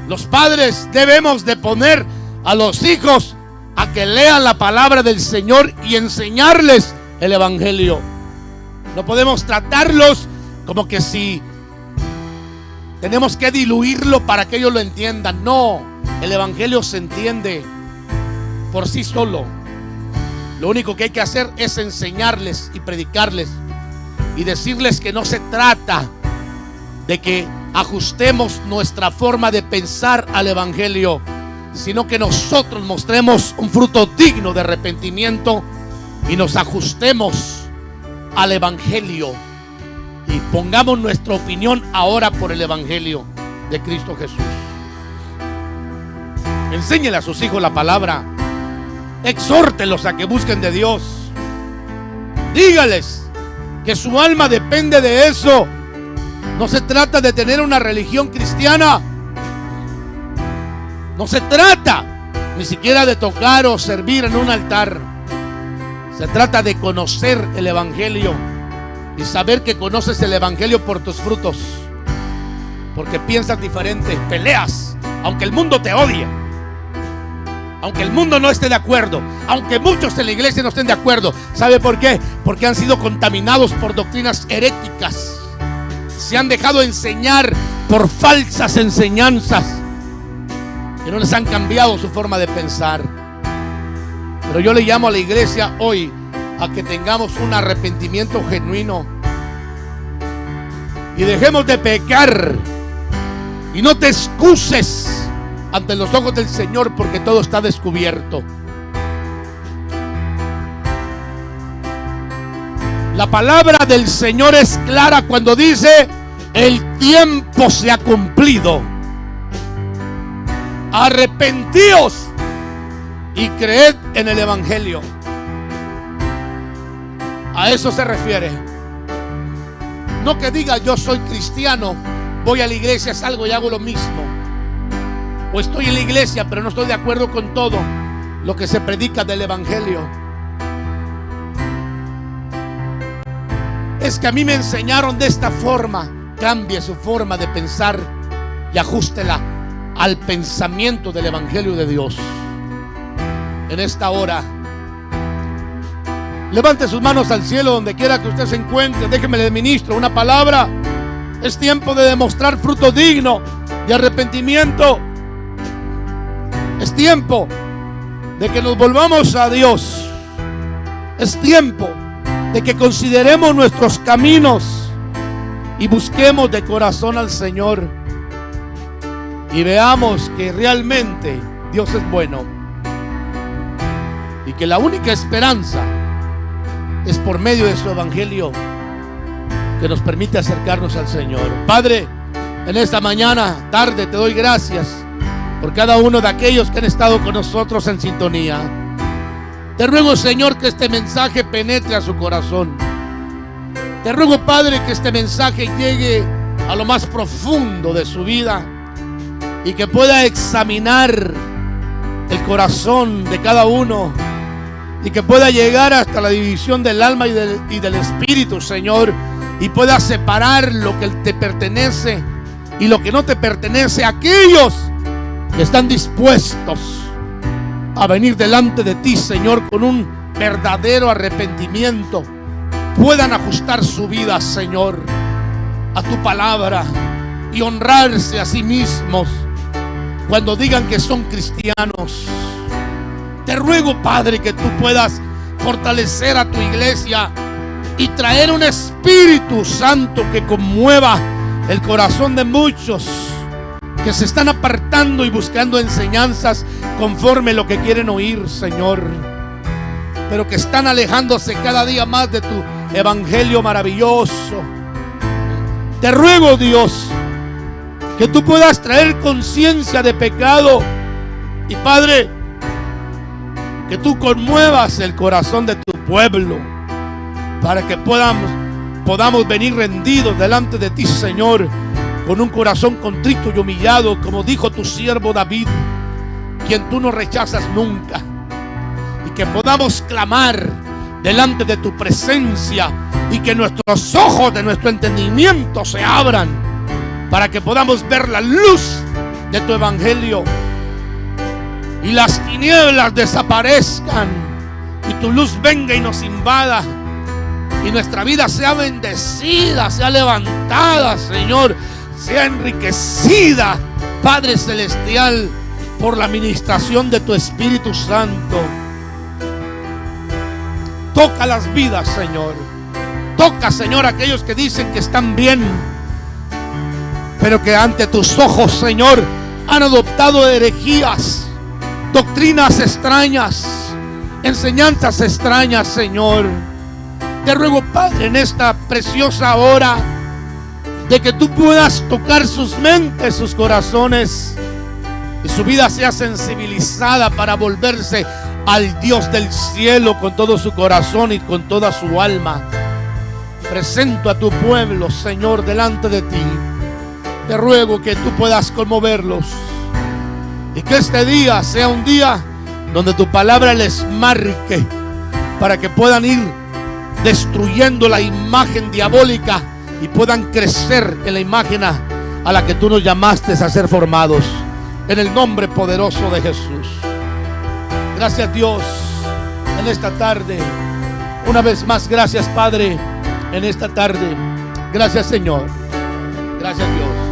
Los padres debemos de poner a los hijos a que lean la palabra del Señor y enseñarles el evangelio. No podemos tratarlos como que si tenemos que diluirlo para que ellos lo entiendan. No, el evangelio se entiende por sí solo. Lo único que hay que hacer es enseñarles y predicarles y decirles que no se trata de que ajustemos nuestra forma de pensar al evangelio, sino que nosotros mostremos un fruto digno de arrepentimiento y nos ajustemos al evangelio y pongamos nuestra opinión ahora por el evangelio de Cristo Jesús. Enséñele a sus hijos la palabra. Exhórtelos a que busquen de Dios. Dígales que su alma depende de eso. No se trata de tener una religión cristiana. No se trata ni siquiera de tocar o servir en un altar. Se trata de conocer el evangelio y saber que conoces el evangelio por tus frutos. Porque piensas diferente, peleas, aunque el mundo te odie, aunque el mundo no esté de acuerdo, aunque muchos en la iglesia no estén de acuerdo. ¿Sabe por qué? Porque han sido contaminados por doctrinas heréticas. Se han dejado enseñar por falsas enseñanzas que no les han cambiado su forma de pensar. Pero yo le llamo a la iglesia hoy a que tengamos un arrepentimiento genuino y dejemos de pecar. Y no te excuses ante los ojos del Señor, porque todo está descubierto. La palabra del Señor es clara cuando dice: el tiempo se ha cumplido. Arrepentíos y creed en el evangelio. A eso se refiere. No que diga yo soy cristiano, voy a la iglesia, salgo y hago lo mismo. O estoy en la iglesia pero no estoy de acuerdo con todo lo que se predica del evangelio. Es que a mí me enseñaron de esta forma. cambie su forma de pensar y ajústela al pensamiento del Evangelio de Dios. En esta hora, levante sus manos al cielo donde quiera que usted se encuentre. Déjeme le ministro una palabra. Es tiempo de demostrar fruto digno de arrepentimiento. Es tiempo de que nos volvamos a Dios. Es tiempo de que consideremos nuestros caminos y busquemos de corazón al Señor y veamos que realmente Dios es bueno y que la única esperanza es por medio de su evangelio que nos permite acercarnos al Señor. Padre, en esta mañana, tarde, te doy gracias por cada uno de aquellos que han estado con nosotros en sintonía. Te ruego, Señor, que este mensaje penetre a su corazón. Te ruego, Padre, que este mensaje llegue a lo más profundo de su vida y que pueda examinar el corazón de cada uno y que pueda llegar hasta la división del alma y del espíritu, Señor, y pueda separar lo que te pertenece y lo que no te pertenece a aquellos que están dispuestos a venir delante de ti, Señor, con un verdadero arrepentimiento. Puedan ajustar su vida, Señor, a tu palabra y honrarse a sí mismos cuando digan que son cristianos. Te ruego, Padre, que tú puedas fortalecer a tu iglesia y traer un Espíritu Santo que conmueva el corazón de muchos que se están apartando y buscando enseñanzas conforme lo que quieren oír, Señor, pero que están alejándose cada día más de tu evangelio maravilloso. Te ruego, Dios, que tú puedas traer conciencia de pecado y, Padre, que tú conmuevas el corazón de tu pueblo para que podamos venir rendidos delante de ti, Señor, con un corazón contrito y humillado, como dijo tu siervo David, quien tú no rechazas nunca, y que podamos clamar delante de tu presencia y que nuestros ojos de nuestro entendimiento se abran para que podamos ver la luz de tu evangelio y las tinieblas desaparezcan y tu luz venga y nos invada y nuestra vida sea bendecida, sea levantada, Señor, sea enriquecida, Padre Celestial, por la administración de tu Espíritu Santo. Toca las vidas, Señor. Toca, Señor, aquellos que dicen que están bien, pero que ante tus ojos, Señor, han adoptado herejías, doctrinas extrañas, enseñanzas extrañas, Señor. Te ruego, Padre, en esta preciosa hora, de que tú puedas tocar sus mentes, sus corazones, y su vida sea sensibilizada para volverse al Dios del cielo con todo su corazón y con toda su alma. Presento a tu pueblo, Señor, delante de ti. Te ruego que tú puedas conmoverlos y que este día sea un día donde tu palabra les marque para que puedan ir destruyendo la imagen diabólica y puedan crecer en la imagen a la que tú nos llamaste a ser formados, en el nombre poderoso de Jesús. Gracias, Dios, en esta tarde. Una vez más, gracias, Padre, en esta tarde. Gracias, Señor. Gracias, Dios.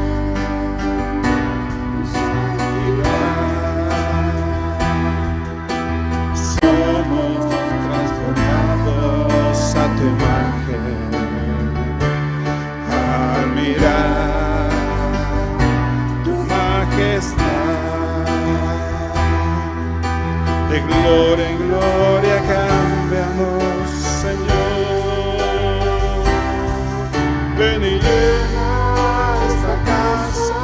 De gloria en gloria cámbianos, Señor. Ven y llena esta casa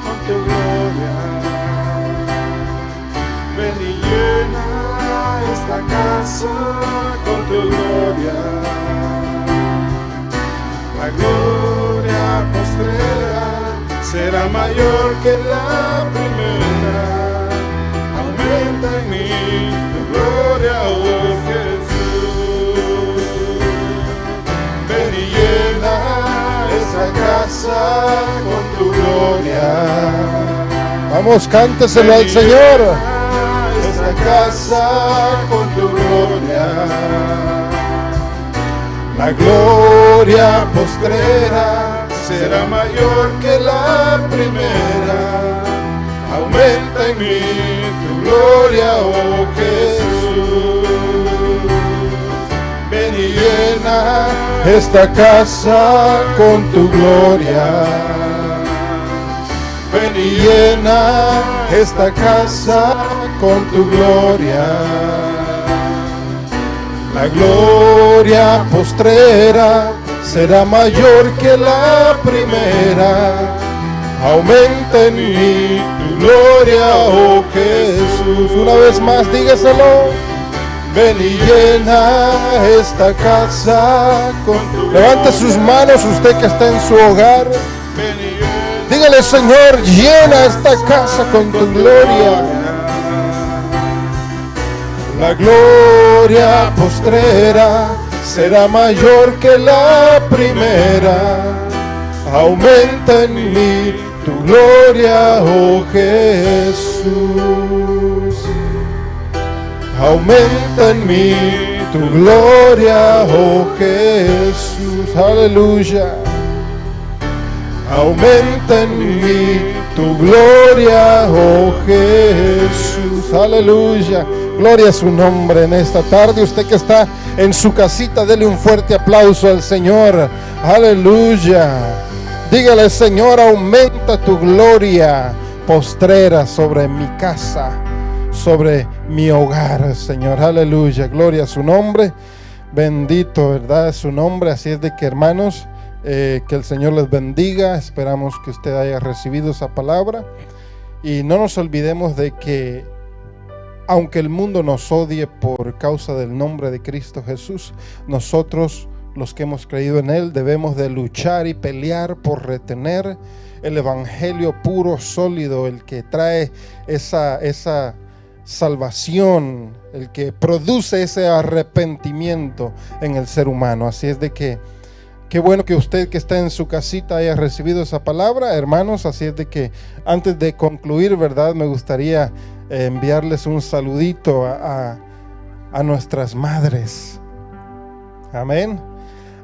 con tu gloria. Ven y llena esta casa con tu gloria. La gloria postrera será mayor que la primera. Aumenta en mí tu gloria, oh Jesús. Ven y llena esa casa con tu gloria. Vamos, cánteselo al Señor. Esta casa con tu gloria. La gloria postrera será mayor que la primera. Aumenta en mí tu gloria, oh Jesús. Ven y llena Esta casa con tu gloria. ven y llena Esta casa con tu gloria. La gloria postrera será mayor que la primera. Aumenta en mí tu gloria, oh Jesús. Una vez más, dígaselo. Ven y llena esta casa con tu gloria. Levante sus manos, usted que está en su hogar. ven y llena Dígale, Señor, llena esta casa con tu gloria. La gloria postrera será mayor que la primera. Aumenta en mí tu gloria, oh Jesús. Aumenta en mí tu gloria, oh Jesús. Aleluya. Aumenta en mí tu gloria, oh Jesús. Aleluya. Gloria a su nombre en esta tarde. Usted que está en su casita, dele un fuerte aplauso al Señor. Aleluya. Dígale, Señor, aumenta tu gloria postrera sobre mi casa, sobre mi hogar, Señor. Aleluya. Gloria a su nombre. Bendito, ¿verdad? Es su nombre. Así es de que, hermanos, que el Señor les bendiga. Esperamos que usted haya recibido esa palabra. Y no nos olvidemos de que aunque el mundo nos odie por causa del nombre de Cristo Jesús, nosotros, los que hemos creído en Él, debemos de luchar y pelear por retener el evangelio puro, sólido, el que trae esa salvación, el que produce ese arrepentimiento en el ser humano. Así es de que qué bueno que usted que está en su casita haya recibido esa palabra, hermanos. Así es de que antes de concluir, ¿verdad? Me gustaría enviarles un saludito a nuestras madres. Amén.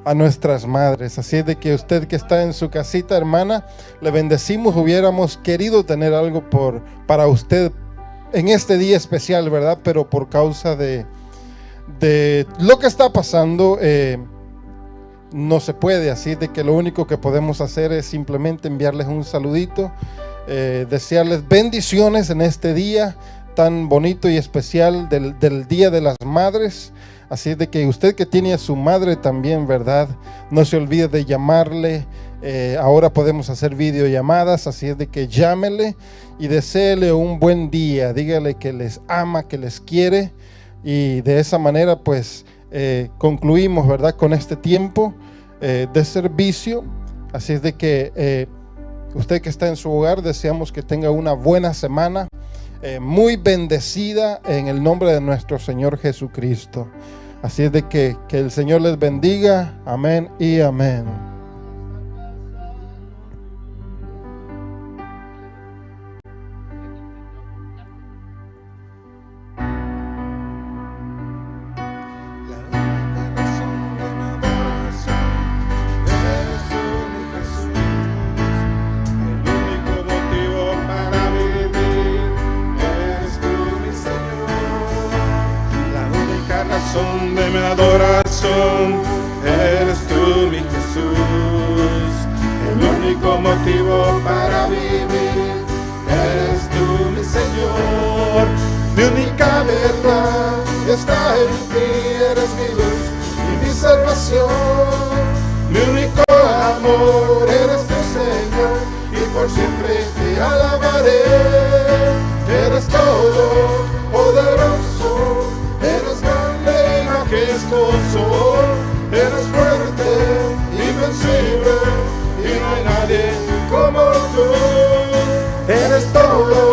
A nuestras madres. Así es de que usted que está en su casita, hermana, le bendecimos. Hubiéramos querido tener algo para usted en este día especial, ¿verdad? Pero por causa de lo que está pasando, no se puede. Así de que lo único que podemos hacer es simplemente enviarles un saludito, desearles bendiciones en este día tan bonito y especial del Día de las Madres. Así es de que usted que tiene a su madre también, ¿verdad? No se olvide de llamarle. Ahora podemos hacer videollamadas, así es de que llámele y deséele un buen día. Dígale que les ama, que les quiere, y de esa manera pues concluimos, ¿verdad? Con este tiempo de servicio. Así es de que usted que está en su hogar, deseamos que tenga una buena semana, muy bendecida en el nombre de nuestro Señor Jesucristo. Así es de que el Señor les bendiga. Amén y amén. De mi adoración, eres tú mi Jesús. El único motivo para vivir, eres tú mi Señor. Mi única verdad está en ti, eres mi luz y mi salvación. Mi único amor, eres tu Señor, y por siempre te alabaré. Eres todo poderoso, eres grande y majestuoso, eres fuerte, invencible, y no hay nadie como tú. Eres todo